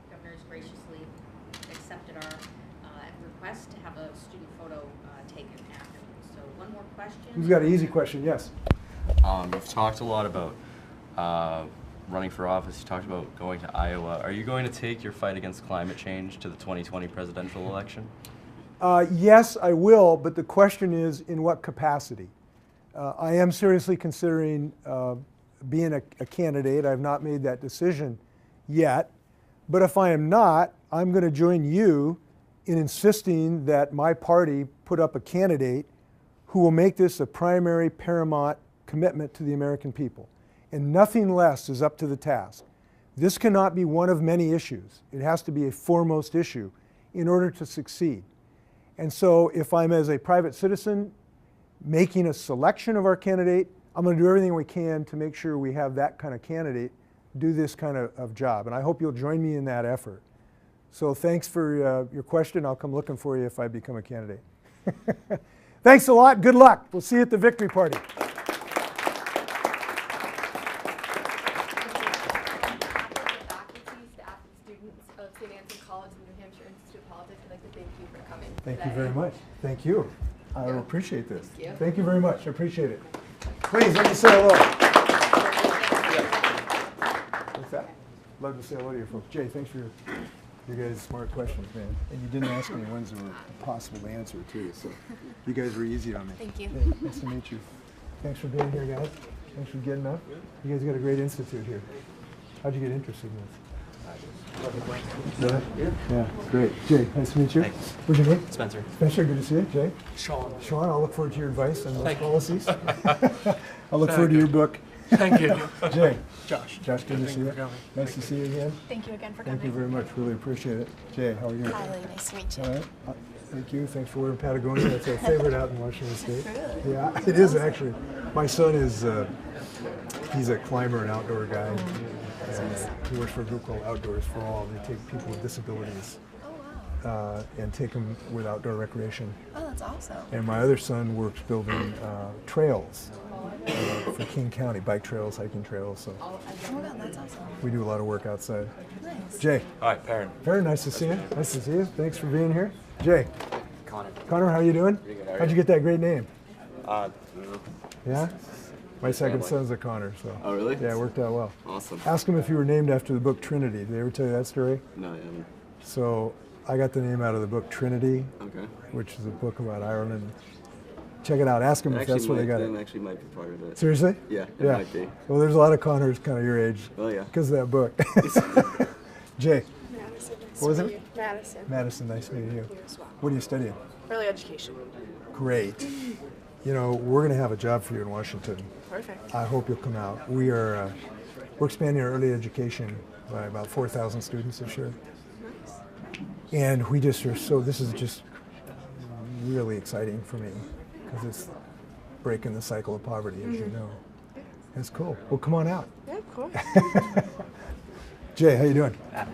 the Governor's graciously accepted our request to have a student photo taken afterwards. So one more question. Who's got an easy question? Yes. You've talked a lot about running for office. You talked about going to Iowa. Are you going to take your fight against climate change to the 2020 presidential election? Yes, I will, but the question is in what capacity? I am seriously considering being a candidate. I've not made that decision yet. But if I am not, I'm going to join you in insisting that my party put up a candidate who will make this a primary, paramount commitment to the American people. And nothing less is up to the task. This cannot be one of many issues. It has to be a foremost issue in order to succeed. And so if I'm, as a private citizen, making a selection of our candidate, I'm going to do everything we can to make sure we have that kind of candidate do this kind of job. And I hope you'll join me in that effort. So thanks for your question. I'll come looking for you if I become a candidate. Thanks a lot. Good luck. We'll see you at the victory party. On behalf of the faculty, staff, and students of Saint Anselm College and New Hampshire Institute of Politics, I'd like to thank you for coming Thank you today. very much. Thank you. I appreciate this. Thank you. Thank you very much. I appreciate it. Please, let me say hello. What's that? Love to say hello to you folks. Jay, thanks for your guys' smart questions, man. And you didn't ask any ones that were impossible to answer, too. So you guys were easy on me. Thank you. Yeah, nice to meet you. Thanks for being here, guys. Thanks for getting up. You guys got a great institute here. How'd you get interested in this? Really? Yeah, great. Jay, nice to meet you. Thanks. What's your name? Spencer. Spencer, good to see you. Jay? Sean. Sean, I'll look forward to your advice on those Thank you. policies. I'll look Very forward to your good. book. Thank you. Jay? Josh. Josh, good to see you. for coming. Nice to see you again. Thank you again for Thank you coming. very much. Really appreciate it. Jay, how are you? Kylie, nice to meet you. All right. Thank you. Thanks for wearing Patagonia. That's our favorite out in Washington State. Really? Yeah, it is actually. My son is, he's a climber and outdoor guy. And he works for a group called Outdoors for All. They take people with disabilities Oh, wow. and take them with outdoor recreation. Oh, that's awesome. And my other son works building trails for King County, bike trails, hiking trails. So Oh, my God, that's awesome. we do a lot of work outside. Nice. Jay, Hi, Perrin. very nice to see you. Nice to see you. Thanks for being here. Jay, Connor. Connor, how you doing? Pretty good, how are How'd you you? get that great name? I don't know. Yeah? My second family. son's a Connor, so. Oh, really? Yeah, it worked out well. Awesome. Ask him if you were named after the book Trinity. Did they ever tell you that story? No, I haven't. So I got the name out of the book Trinity, Okay. which is a book about Ireland. Check it out. Ask them if that's where they got it. Actually might be part of it. Seriously? Yeah, it Yeah. might be. Well, there's a lot of Connors kind of your age Oh, yeah. because of that book. Jay, Madison. What was it? Madison. Madison, nice meeting you. You as well. What are you studying? Early education. Great. You know, we're going to have a job for you in Washington. Perfect. I hope you'll come out. We're expanding our early education by about 4,000 students this year. And we just are so, this is just really exciting for me because it's breaking the cycle of poverty, as you know. That's cool. Well, come on out. Yeah, of course. Jay, how you doing? Adam.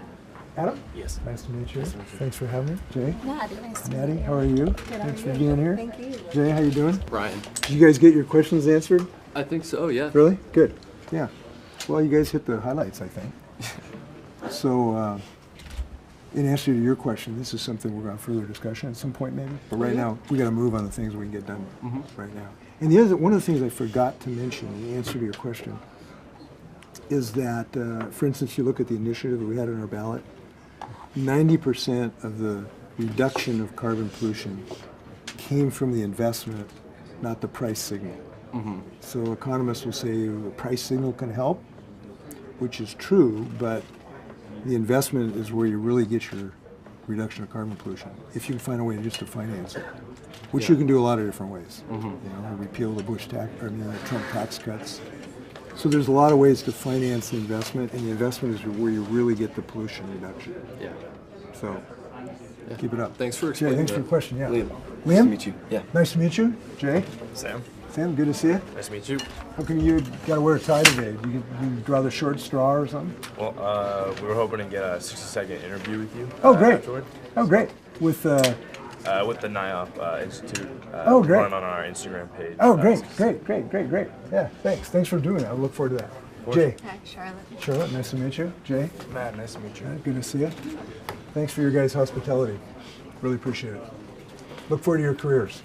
Adam? Yes. Nice to meet you. Nice to meet you. Thanks for having me. Jay? Maddie, nice to Maddie, meet you. how are you? how Thanks are for you? being here. Thank you. Jay, how you doing? Brian. Did you guys get your questions answered? I think so, yeah. Really? Good. Yeah. Well, you guys hit the highlights, I think. So, in answer to your question, this is something we're going to further discussion at some point, maybe. But right now, we got to move on the things we can get done right now. And one of the things I forgot to mention in the answer to your question is that, for instance, you look at the initiative that we had on our ballot. 90% of the reduction of carbon pollution came from the investment, not the price signal. So economists will say the price signal can help, which is true, but the investment is where you really get your reduction of carbon pollution. If you can find a way just to finance it, which you can do a lot of different ways. You know, repeal the Trump tax cuts. So there's a lot of ways to finance the investment, and the investment is where you really get the pollution reduction. Yeah. So keep it up. Thanks for Jay, explaining thanks for that. your question. Yeah. Liam. Liam? Nice to meet you. Yeah. Nice to meet you. Jay? Sam. Sam, good to see you. Nice to meet you. How come you got to wear a tie today? You draw the short straw or something? Well, we were hoping to get a 60-second interview with you. Oh, great. Afterward. Oh, great. With With the NIOP Institute. Oh, great. Run on our Instagram page. oh, great. Yeah, thanks for doing that. I look forward to that. Jay, Hi, Charlotte. Charlotte, nice to meet you. Jay, Matt, nice to meet you. good to see you. Thanks for your guys' hospitality. Really appreciate it. Look forward to your careers.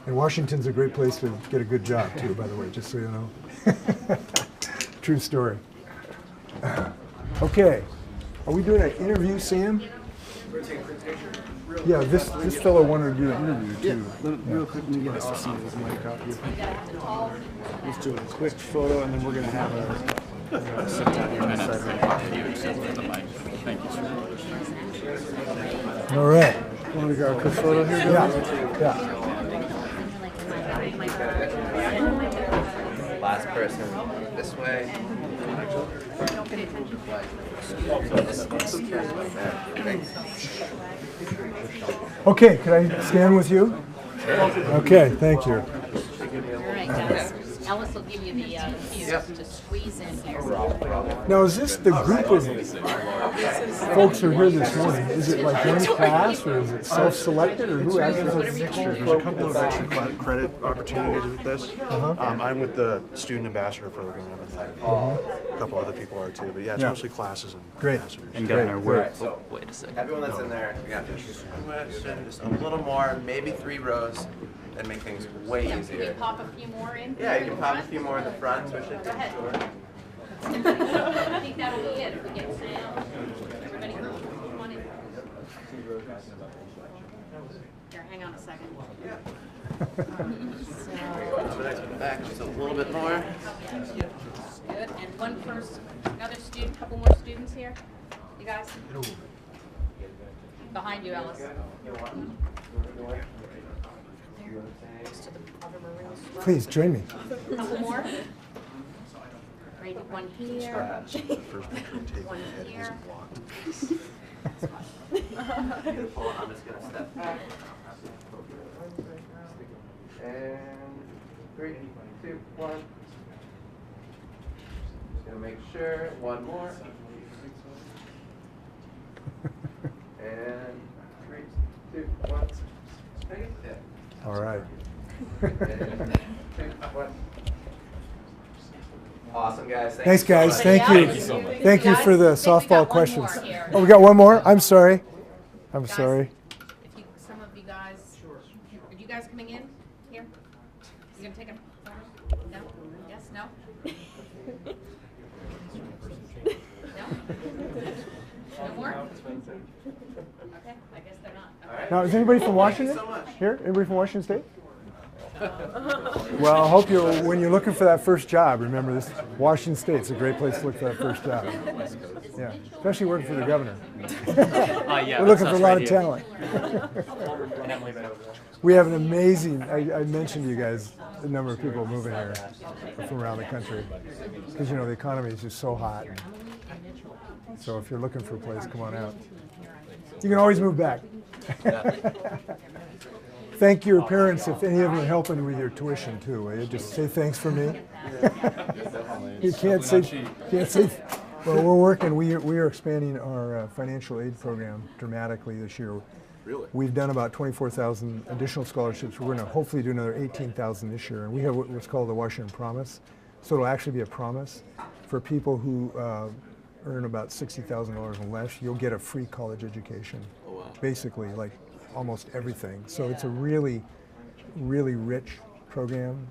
And Washington's a great place to get a good job too, by the way, just so you know. True story. Okay, are we doing an interview, Sam? Yeah, this fellow wanted to do an interview too. Real quick, let me get this mic out here. Let's do a quick photo, and then we're going to have a sit down here on the side. All right. Want to get a quick photo here, guys? Yeah. Last person this way. Okay, could I scan with you? Okay, thank you. All right, guys. Ellis will give you the cues to squeeze in here. Now, is this the group of folks who are here this morning? Is it like one class, or is it self-selected, or who actually? There's a couple of extra credit opportunities with this. I'm with the student ambassador program, and a couple other people are too. But yeah, it's mostly classes and ambassadors. And Governor, Wait a second. Everyone that's in there, we got to just a little more, maybe 3 rows, and make things way Can we easier. pop a few more in? Yeah, you can pop a few more in the front, especially if Go ahead. it's short. I think that'll be it. If we get sound, everybody come on in. Here, hang on a second. Back just a little bit more. Good. And another student, couple more students here. You guys? Behind you, Ellis. Next to the other Marines. Please join me. Couple more. Great. One here. One here. Beautiful. I'm just gonna step back. And 3, 2, 1. Just gonna make sure. One more. And 3, 2, 1. Take it. Yeah. All right. And 2, 1. Awesome, guys. Thanks, guys. So Thank much. you. Thank you for the I think we got softball one questions. more here. Oh, we got one more? I'm sorry. I'm Guys, sorry. If some of you guys, are you guys coming in here? You gonna take a photo? No? Yes? No? No? No more? Okay, I guess they're not. Okay. Now, is anybody from Washington here? Anybody from Washington State? Well, I hope when you're looking for that first job, remember this, Washington State's a great place to look for that first job. Yeah, especially working for the governor. yeah, We're looking for a lot right of talent. We have an amazing, I mentioned to you guys the number of people moving here from around the country. Because, you know, the economy is just so hot. So if you're looking for a place, come on out. You can always move back. Thank your parents if any of them are helping with your tuition too. Will you just say thanks for me? You can't say. Well, we're working. We are expanding our financial aid program dramatically this year. Really? We've done about 24,000 additional scholarships. We're going to hopefully do another 18,000 this year, and we have what's called the Washington Promise. So it'll actually be a promise for people who earn about $60,000 and less. You'll get a free college education. Oh, wow. Basically, like almost everything. So it's a really, really rich program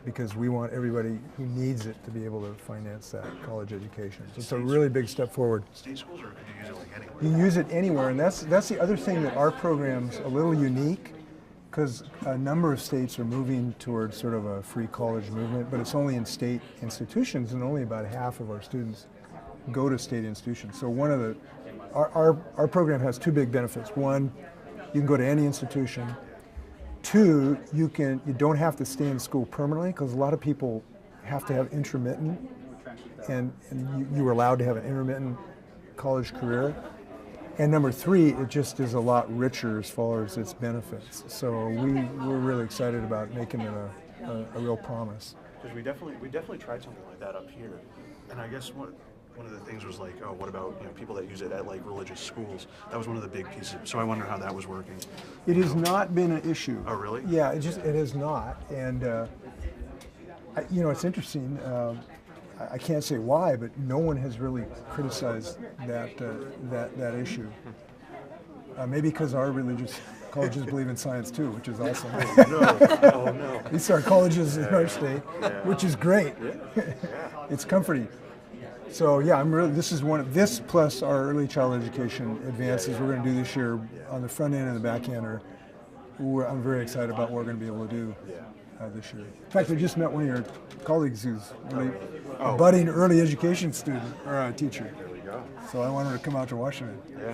because we want everybody who needs it to be able to finance that college education. So it's a really big step forward. State schools, or can you use it like anywhere? You can use it anywhere, and that's the other thing that our program's a little unique because a number of states are moving towards sort of a free college movement, but it's only in state institutions, and only about half of our students go to state institutions. So one of our program has 2 big benefits. One, you can go to any institution. 2, you don't have to stay in school permanently because a lot of people have to have intermittent, and you were allowed to have an intermittent college career. And number 3, it just is a lot richer as far as its benefits. So we're really excited about making it a real promise. Because we definitely tried something like that up here, and I guess one of the things was like, oh, what about people that use it at like religious schools? That was one of the big pieces. So I wonder how that was working. It has not been an issue. Oh, really? Yeah, it has not. And it's interesting. I can't say why, but no one has really criticized that issue. Maybe because our religious colleges believe in science too, which is awesome. Oh no! These are colleges in our state, which is great. It's comforting. So yeah, this plus our early child education advances we're going to do this year on the front end and the back end I'm very excited about what we're going to be able to do this year. In fact, I just met one of your colleagues who's really a budding early education student or teacher. There we go. So I want her to come out to Washington. Yeah,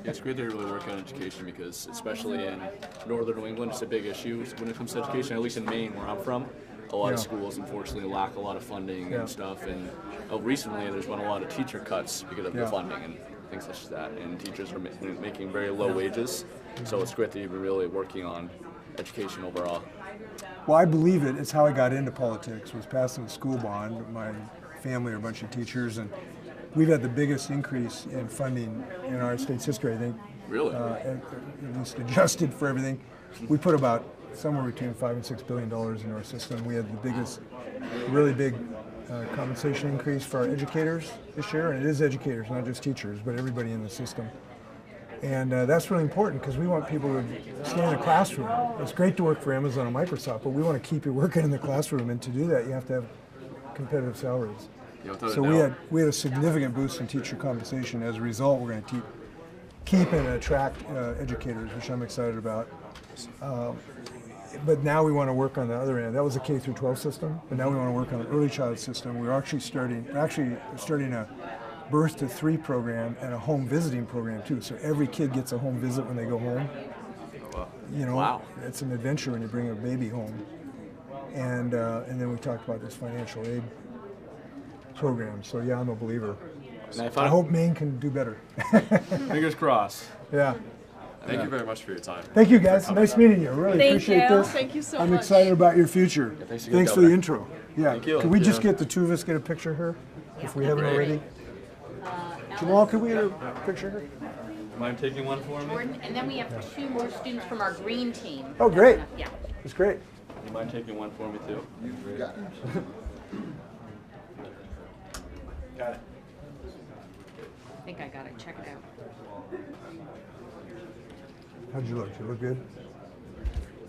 it's great they're really working on education because especially in northern New England, it's a big issue when it comes to education, at least in Maine where I'm from. A lot of schools unfortunately lack a lot of funding and stuff, and recently there's been a lot of teacher cuts because of the funding and things such as that, and teachers are making very low wages, so it's great that you've been really working on education overall. Well, I believe it. It's how I got into politics, was passing the school bond. My family are a bunch of teachers, and we've had the biggest increase in funding in our state's history, I think. Really? At least adjusted for everything. We put about somewhere between $5 and $6 billion into our system. We had the biggest, really big compensation increase for our educators this year, and it is educators, not just teachers, but everybody in the system. And that's really important because we want people to stay in the classroom. It's great to work for Amazon and Microsoft, but we want to keep you working in the classroom, and to do that, you have to have competitive salaries. So we had a significant boost in teacher compensation. As a result, we're going to keep and attract educators, which I'm excited about. But now we want to work on the other end. That was a K through 12 system, but now we want to work on the early child system. We're actually starting a birth to 3 program and a home visiting program too. So every kid gets a home visit when they go home. You know, wow. It's an adventure when you bring a baby home. And then we talked about this financial aid program. So yeah, I'm a believer. I hope Maine can do better. Fingers crossed. Yeah. Thank you very much for your time. Thank you, guys. Nice meeting you. Really Thank appreciate you. this. Thank you so I'm much. excited about your future. Thanks for the intro. Yeah. Thank you. Can we just get the two of us get a picture here, if we haven't already? Jamal, can we get a picture here? Mind taking one for me? Jordan, and then we have 2 more students from our green team. Oh, great. Yeah. That's great. You mind taking one for me too? Yeah. Got it. I think I got it. Check it out. How'd you look? You look good?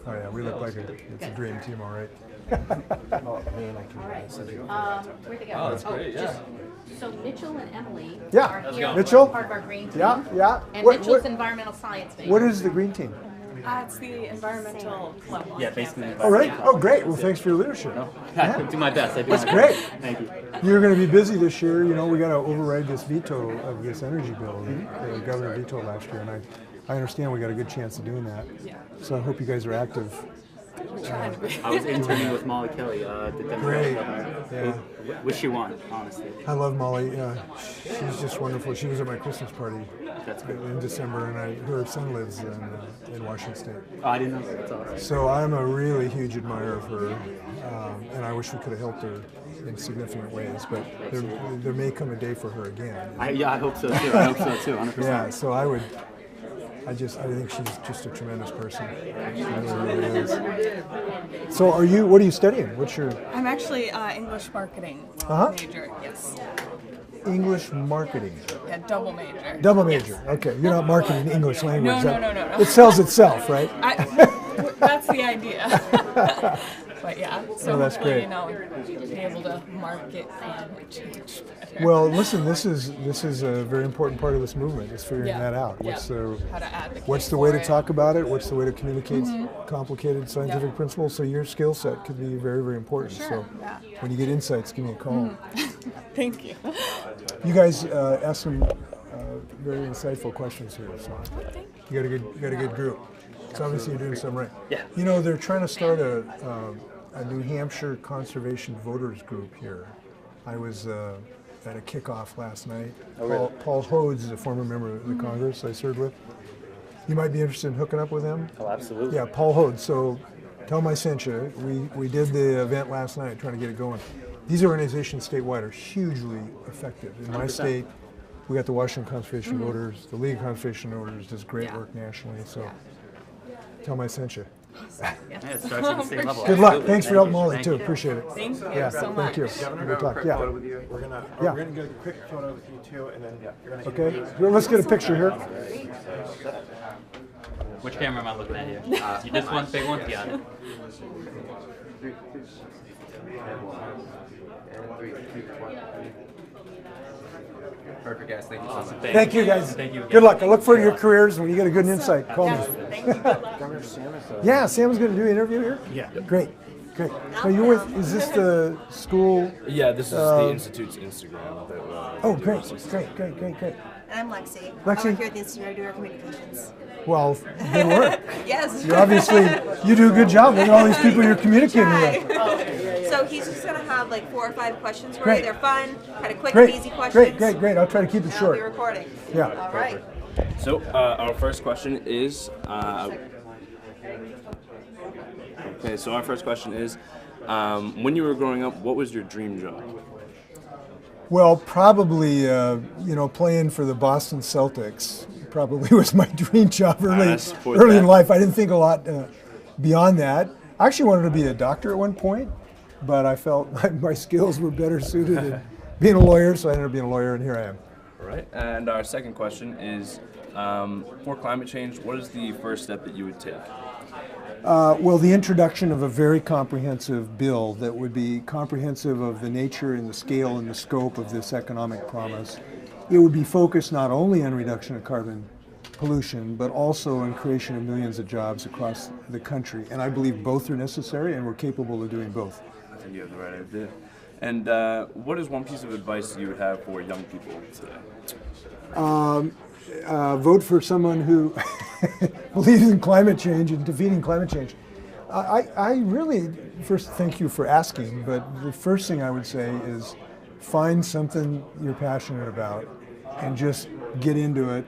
Oh yeah, we look like it's a dream team, all right. Where'd they go? Oh, that's great, yeah. So Mitchell and Emily Yeah. are here, Mitchell? part of our green team. Yeah, yeah. And What- Mitchell's what- environmental science major. What is the green team? It's the environmental club. Yeah, basically. Oh, right. Oh, great. Well, thanks for your leadership. I do my best. I do That's my great. Best. Thank you. You're going to be busy this year. You know, we got to override this veto of this energy bill that the governor vetoed last year, and I understand we got a good chance of doing that. Yeah. So I hope you guys are active. I was interning with Molly Kelly, the Democratic Great. governor. Yeah. Wish she won, honestly. I love Molly. She's just wonderful. She was at my Christmas party That's good. in December, and her son lives in Washington State. Oh, I didn't know that. That's awesome. So I'm a really huge admirer of her, and I wish we could have helped her in significant ways. But there may come a day for her again. I hope so too. I hope so too, 100%. Yeah. So I think she's just a tremendous person. She really is. So what are you studying? What's your I'm actually English marketing Uh-huh. major. Yes. English marketing? Yeah, double major. Double major. Okay, you're not marketing English language. No. It sells itself, right? That's the idea. But yeah, so Oh, that's hopefully, great. be able to market and change better. Well, listen, this is a very important part of this movement, is figuring Yeah. that out. Yeah. How to advocate what's the way for to it. talk about it? What's the way to communicate Mhm. complicated scientific Yeah. principles? So your skill set could be very, very important. Sure, So yeah. when you get insights, give me a call. Thank you. You guys asked some very insightful questions here. So you got a good group. So obviously you're doing something right. Yeah. You know, they're trying to start a New Hampshire conservation voters group here. I was at a kickoff last night. Oh, really? Paul Hodes is a former member of the Congress I served with. You might be interested in hooking up with him. Oh, absolutely. Yeah, Paul Hodes. So tell him I sent you. We did the event last night trying to get it going. These organizations statewide are hugely effective. In my 100%. state, we got the Washington Conservation Voters. The League of Conservation Voters does great work nationally. So tell them I sent you. Yeah, it starts at the same level. Good luck. Absolutely. Thanks for Thank helping you. Molly Thank too. you. Appreciate it. Thank you Yeah, so thank you. much. We'll talk. Yeah. Photo with you. We're gonna get a quick photo with you too, and then you're gonna. Okay. Well, let's get a picture here. Which camera am I looking at here? You just one big one? Got it. Perfect, guys. Thank you so much. Thank you, guys. Thank you. Good luck. I look forward to your careers. When you get a good insight, call me. Thank you. Good luck. Governor Sam is Yeah, Sam's going to do an interview here? Yeah. Great. Great. So you're with, is this the school? Yeah, this is the Institute's Instagram. Oh, great. Great. I'm Lexi. Lexi? I work here at the Institute. I do our communications. Well, good work. Yes. You obviously, you do a good job. Look at all these people you're communicating with. So he's just going to have like 4 or 5 questions for Great. you. They're fun, kind of quick Great. and easy questions. Great. I'll try to keep it And I'll short. be recording. Yeah. All right. So our first question is, Okay, so our first question is, when you were growing up, what was your dream job? Well, probably, playing for the Boston Celtics probably was my dream job early in life. I didn't think a lot beyond that. I actually wanted to be a doctor at one point, but I felt my skills were better suited in being a lawyer, so I ended up being a lawyer, and here I am. All right, and our second question is, for climate change, what is the first step that you would take? Well, the introduction of a very comprehensive bill that would be comprehensive of the nature and the scale and the scope of this economic promise. It would be focused not only on reduction of carbon pollution, but also on creation of millions of jobs across the country. And I believe both are necessary, and we're capable of doing both. I think you have the right idea. And what is one piece of advice you would have for young people today? Vote for someone who believes in climate change and defeating climate change. I really, first, thank you for asking, but the first thing I would say is find something you're passionate about and just get into it,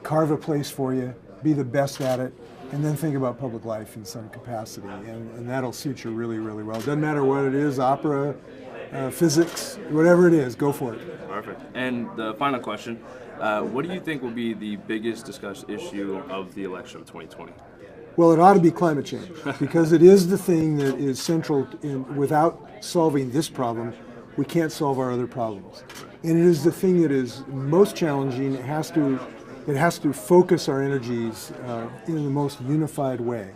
carve a place for you, be the best at it, and then think about public life in some capacity, and that'll suit you really, really well. Doesn't matter what it is, opera, physics, whatever it is, go for it. Perfect. And the final question, what do you think will be the biggest discussed issue of the election of 2020? Well, it ought to be climate change, because it is the thing that is central. Without solving this problem, we can't solve our other problems. And it is the thing that is most challenging. It has to focus our energies in the most unified way.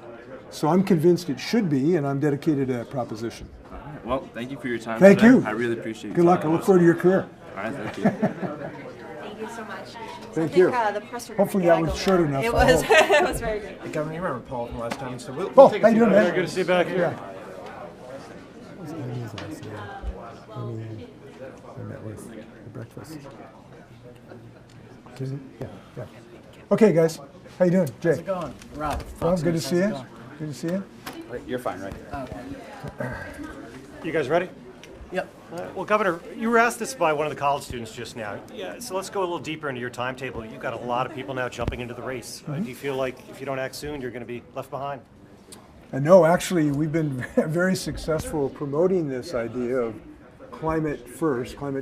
So I'm convinced it should be, and I'm dedicated to that proposition. All right. Well, thank you for your time Thank today. you. I really appreciate it. Good luck. I look forward to your career. All right, thank you. Thank you so much. Thank you. The press Hopefully that was short enough. It was. It was very good. Hey, Governor, you remember Paul from last time, so we'll Paul, take how you doing, man? Very good to see you back here. I met with at breakfast. Yeah. Okay, guys. How you doing, Jay? How's it going? Rob. Rob, good to see you. Going? Good to see you. You're fine, right? Okay. You guys ready? Yep. Well, Governor, you were asked this by one of the college students just now. Yeah, so let's go a little deeper into your timetable. You've got a lot of people now jumping into the race. Do you feel like if you don't act soon, you're going to be left behind? No, actually, we've been very successful promoting this idea of climate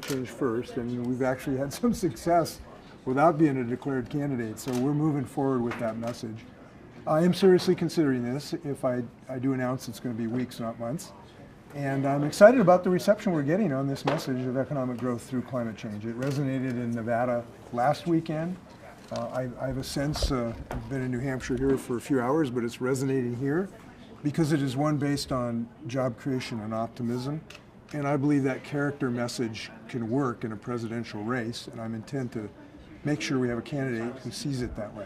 change first, and we've actually had some success without being a declared candidate. So we're moving forward with that message. I am seriously considering this. If I do announce, it's going to be weeks, not months. And I'm excited about the reception we're getting on this message of economic growth through climate change. It resonated in Nevada last weekend. I have a sense, I've been in New Hampshire here for a few hours, but it's resonating here because it is one based on job creation and optimism. And I believe that character message can work in a presidential race, and I'm intent to make sure we have a candidate who sees it that way.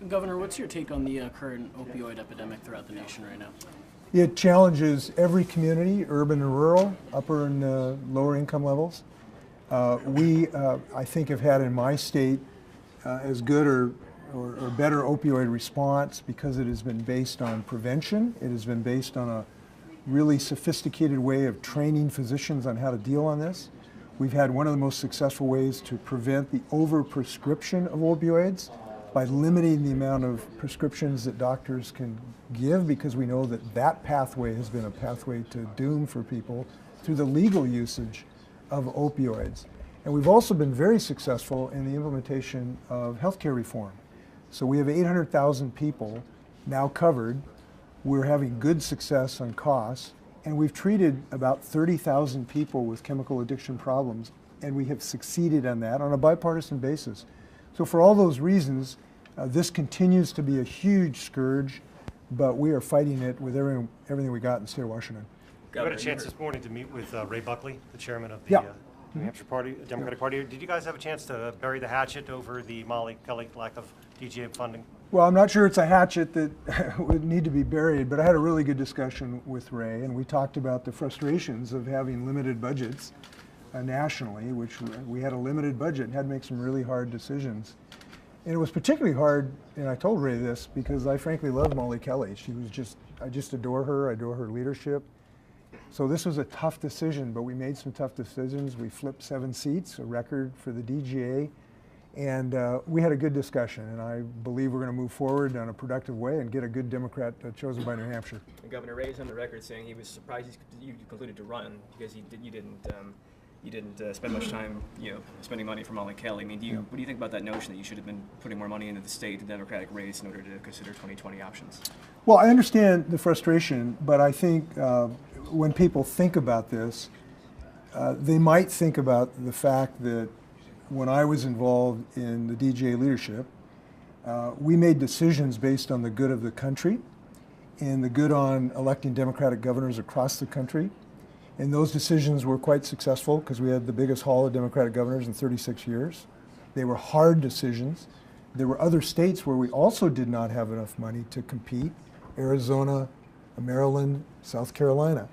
Governor, what's your take on the current opioid epidemic throughout the nation right now? It challenges every community, urban and rural, upper and lower income levels. We, I think, have had in my state as good or better opioid response because it has been based on prevention. It has been based on a really sophisticated way of training physicians on how to deal on this. We've had one of the most successful ways to prevent the overprescription of opioids by limiting the amount of prescriptions that doctors can give, because we know that that pathway has been a pathway to doom for people through the legal usage of opioids. And we've also been very successful in the implementation of healthcare reform. So we have 800,000 people now covered. We're having good success on costs, and we've treated about 30,000 people with chemical addiction problems, and we have succeeded on that on a bipartisan basis. So for all those reasons, this continues to be a huge scourge, but we are fighting it with everything we got in the state of Washington. You had a chance this morning to meet with Ray Buckley, the chairman of the New Hampshire Party, Democratic Party. Did you guys have a chance to bury the hatchet over the Molly Kelly lack of DGA funding? Well, I'm not sure it's a hatchet that would need to be buried, but I had a really good discussion with Ray, and we talked about the frustrations of having limited budgets nationally, which we had a limited budget and had to make some really hard decisions. And it was particularly hard, and I told Ray this, because I frankly love Molly Kelly. I just adore her. I adore her leadership. So this was a tough decision, but we made some tough decisions. We flipped 7 seats, a record for the DGA, And we had a good discussion, and I believe we're going to move forward in a productive way and get a good Democrat chosen by New Hampshire. And Governor Ray is on the record saying he was surprised you concluded to run because you didn't spend much time, spending money for Molly Kelly. I mean, what do you think about that notion that you should have been putting more money into the state and Democratic race in order to consider 2020 options? Well, I understand the frustration, but I think when people think about this, they might think about the fact that when I was involved in the DJ leadership, we made decisions based on the good of the country and the good on electing Democratic governors across the country. And those decisions were quite successful because we had the biggest haul of Democratic governors in 36 years. They were hard decisions. There were other states where we also did not have enough money to compete: Arizona, Maryland, South Carolina.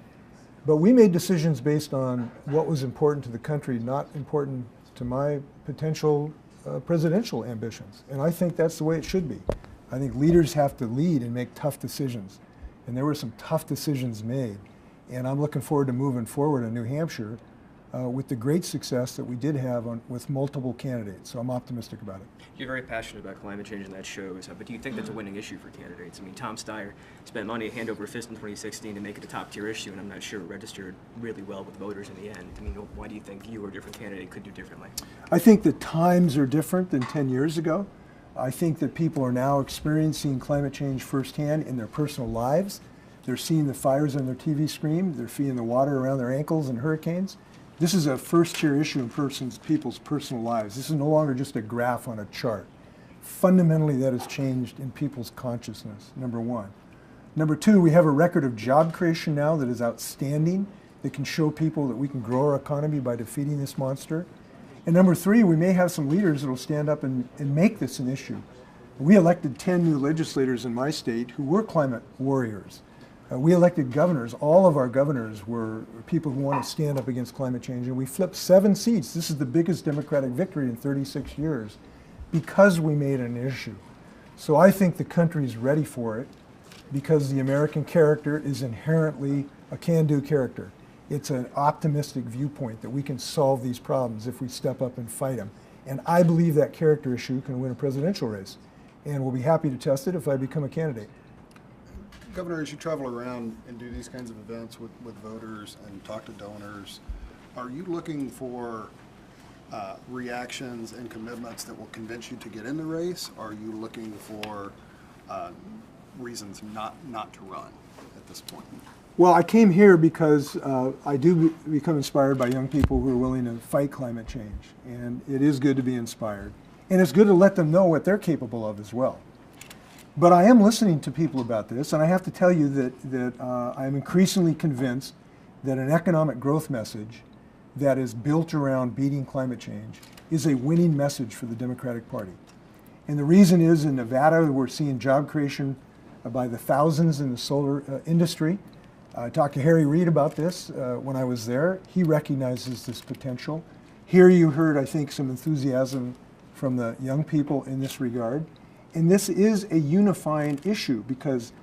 But we made decisions based on what was important to the country, not important to my potential presidential ambitions. And I think that's the way it should be. I think leaders have to lead and make tough decisions. And there were some tough decisions made. And I'm looking forward to moving forward in New Hampshire with the great success that we did have with multiple candidates. So I'm optimistic about it. You're very passionate about climate change, and that shows. But do you think that's a winning issue for candidates? I mean, Tom Steyer spent money hand over fist in 2016 to make it a top-tier issue, and I'm not sure it registered really well with voters in the end. I mean, why do you think you or a different candidate could do differently? I think the times are different than 10 years ago. I think that people are now experiencing climate change firsthand in their personal lives. They're seeing the fires on their TV screen. They're feeling the water around their ankles in hurricanes. This is a first-tier issue in people's personal lives. This is no longer just a graph on a chart. Fundamentally, that has changed in people's consciousness, number one. Number two, we have a record of job creation now that is outstanding, that can show people that we can grow our economy by defeating this monster. And number three, we may have some leaders that will stand up and make this an issue. We elected 10 new legislators in my state who were climate warriors. We elected governors. All of our governors were people who want to stand up against climate change, and we flipped 7 seats. This is the biggest Democratic victory in 36 years because we made it an issue. So I think the country is ready for it because the American character is inherently a can-do character. It's an optimistic viewpoint that we can solve these problems if we step up and fight them. And I believe that character issue can win a presidential race. And we'll be happy to test it if I become a candidate. Governor, as you travel around and do these kinds of events with voters and talk to donors, are you looking for reactions and commitments that will convince you to get in the race? Or are you looking for reasons not to run at this point? Well, I came here because I do become inspired by young people who are willing to fight climate change. And it is good to be inspired. And it's good to let them know what they're capable of as well. But I am listening to people about this, and I have to tell you that I'm increasingly convinced that an economic growth message that is built around beating climate change is a winning message for the Democratic Party. And the reason is in Nevada, we're seeing job creation by the thousands in the solar industry. I talked to Harry Reid about this when I was there. He recognizes this potential. Here you heard, I think, some enthusiasm from the young people in this regard. And this is a unifying issue because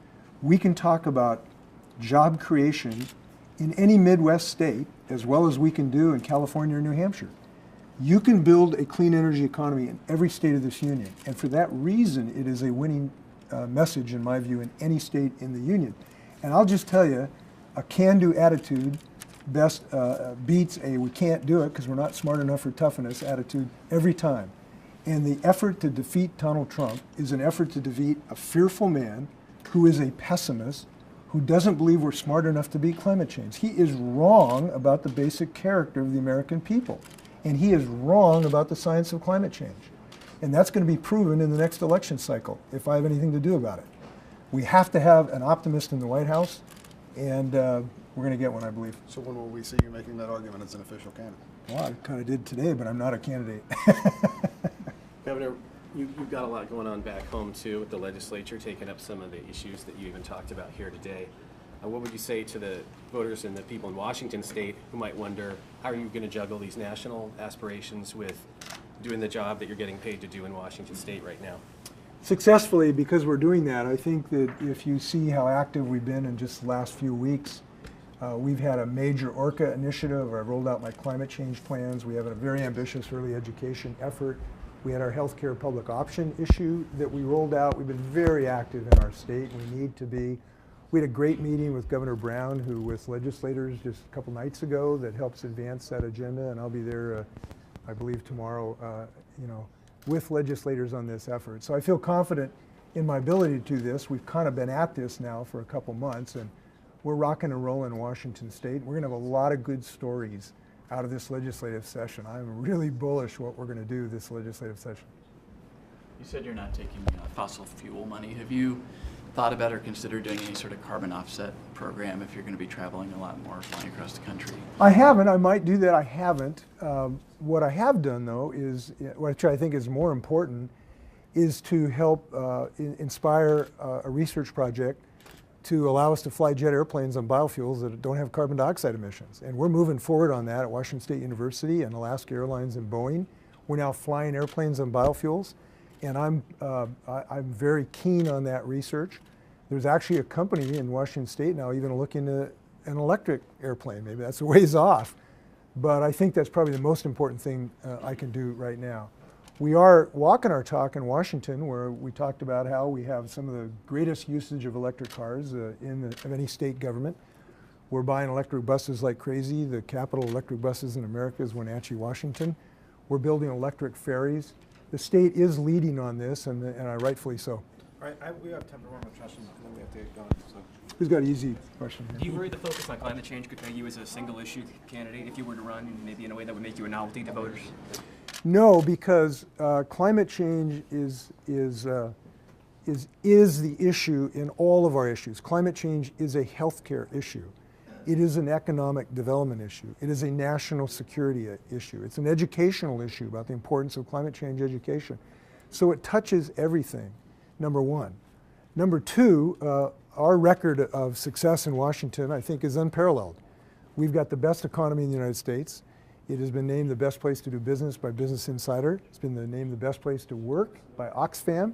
we can talk about job creation in any Midwest state as well as we can do in California or New Hampshire. You can build a clean energy economy in every state of this union. And for that reason, it is a winning message, in my view, in any state in the union. And I'll just tell you, a can-do attitude best beats a we can't do it because we're not smart enough or tough enough attitude every time. And the effort to defeat Donald Trump is an effort to defeat a fearful man who is a pessimist, who doesn't believe we're smart enough to beat climate change. He is wrong about the basic character of the American people. And he is wrong about the science of climate change. And that's going to be proven in the next election cycle, if I have anything to do about it. We have to have an optimist in the White House, and we're going to get one, I believe. So when will we see you making that argument as an official candidate? Well, I kind of did today, but I'm not a candidate. Governor, you've got a lot going on back home, too, with the legislature taking up some of the issues that you even talked about here today. What would you say to the voters and the people in Washington State who might wonder, how are you going to juggle these national aspirations with doing the job that you're getting paid to do in Washington State right now? Successfully, because we're doing that. I think that if you see how active we've been in just the last few weeks, we've had a major ORCA initiative where I rolled out my climate change plans. We have a very ambitious early education effort. We had our healthcare public option issue that we rolled out. We've been very active in our state. We need to be. We had a great meeting with Governor Brown, who with legislators just a couple nights ago, that helps advance that agenda, and I'll be there, I believe, tomorrow, with legislators on this effort. So I feel confident in my ability to do this. We've kind of been at this now for a couple months, and we're rocking and rolling in Washington State. We're going to have a lot of good stories out of this legislative session. I'm really bullish what we're going to do this legislative session. You said you're not taking fossil fuel money. Have you thought about or considered doing any sort of carbon offset program if you're going to be traveling a lot more, flying across the country? I haven't. I might do that. I haven't. What I have done, though, is, which I think is more important, is to help inspire a research project to allow us to fly jet airplanes on biofuels that don't have carbon dioxide emissions. And we're moving forward on that at Washington State University and Alaska Airlines and Boeing. We're now flying airplanes on biofuels, and I'm very keen on that research. There's actually a company in Washington State now even looking at an electric airplane. Maybe that's a ways off, but I think that's probably the most important thing I can do right now. We are walking our talk in Washington, where we talked about how we have some of the greatest usage of electric cars of any state government. We're buying electric buses like crazy. The capital electric buses in America is Wenatchee, Washington. We're building electric ferries. The state is leading on this, and rightfully so. All right, we have time for one more question, and then we have to get going. So. Who's got an easy question? Do you worry the focus on climate change could peg you as a single issue candidate if you were to run, maybe in a way that would make you a novelty to voters? No, because climate change is the issue in all of our issues. Climate change is a healthcare issue. It is an economic development issue. It is a national security issue. It's an educational issue about the importance of climate change education. So it touches everything, number one. Number two, our record of success in Washington, I think, is unparalleled. We've got the best economy in the United States. It has been named the best place to do business by Business Insider. It's been named the best place to work by Oxfam.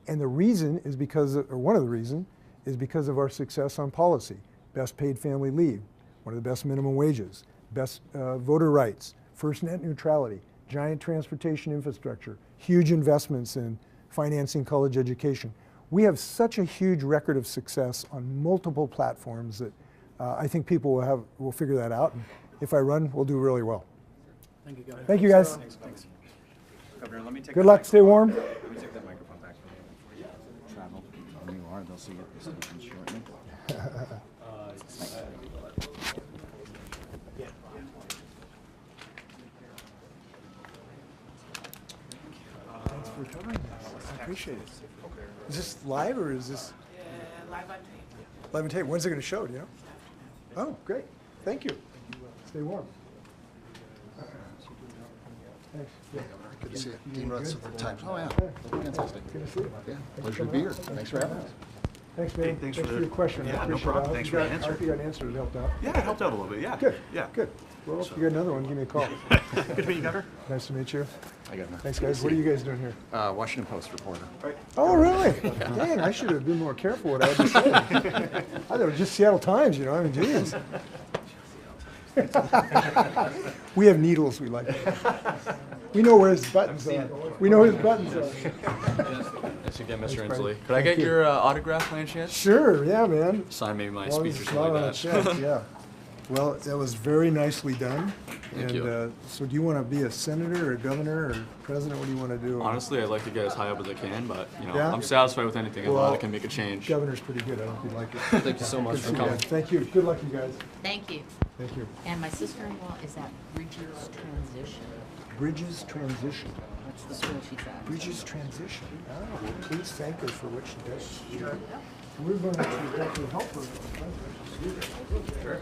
And the reason is because, or one of the reasons, is because of our success on policy. Best paid family leave, one of the best minimum wages, best voter rights, first net neutrality, giant transportation infrastructure, huge investments in financing college education. We have such a huge record of success on multiple platforms that I think people will figure that out. And if I run, we'll do really well. Thank you, Governor. Thank you, guys. Thanks. Governor, let me take Good luck. Stay warm. Let me take that microphone back from you before you travel. When you are, they'll see it shortly. Thanks for covering this. I appreciate it. Is this live or is this? Live on tape. Live on tape. When's it going to show? Do you know? Oh, great. Thank you. Stay warm. Thanks. Yeah. Good to see you. Dean Ruts of the Times. Oh, yeah. Fantastic. Good to see you. Yeah. Pleasure to be here. Thanks for having us. Thanks, man. Thanks for for your question. Yeah, I no appreciate problem. it. Thanks for the answer. I hope you got an answer that helped out. Yeah, it helped out a little bit. Yeah. Good. Yeah. Good. Well, if you got another one, give me a call. Good to meet you, Governor. Nice to meet you. Hi, Governor. Thanks, guys. What are you guys doing here? Washington Post reporter. Right. Oh, really? Dang, I should have been more careful what I had to say. I thought it was just Seattle Times, you know. I mean, geez. We have needles we like. We know where his buttons are. We know his buttons are. Thanks again, Mr. Thanks, Inslee. buddy. Could I get Thank you. your autograph by any chance? Sure, yeah, man. Sign maybe my As long speech as or it's something not on a like check, that. yeah. Well, that was very nicely done. Thank and, you. So do you want to be a senator or governor or president? What do you want to do? Honestly, I'd like to get as high up as I can, but Yeah? I'm satisfied with anything as long as I can make a change. Governor's pretty good. I hope you like it. Thank you so much Good to for see you coming. guys. Thank you. Good luck, you guys. Thank you. Thank you. And my sister-in-law is at Bridges Transition. Bridges Transition. That's the school she's at. Bridges Transition. Oh, well, please thank her for what she does. Sure. We're going to actually help her. Sure.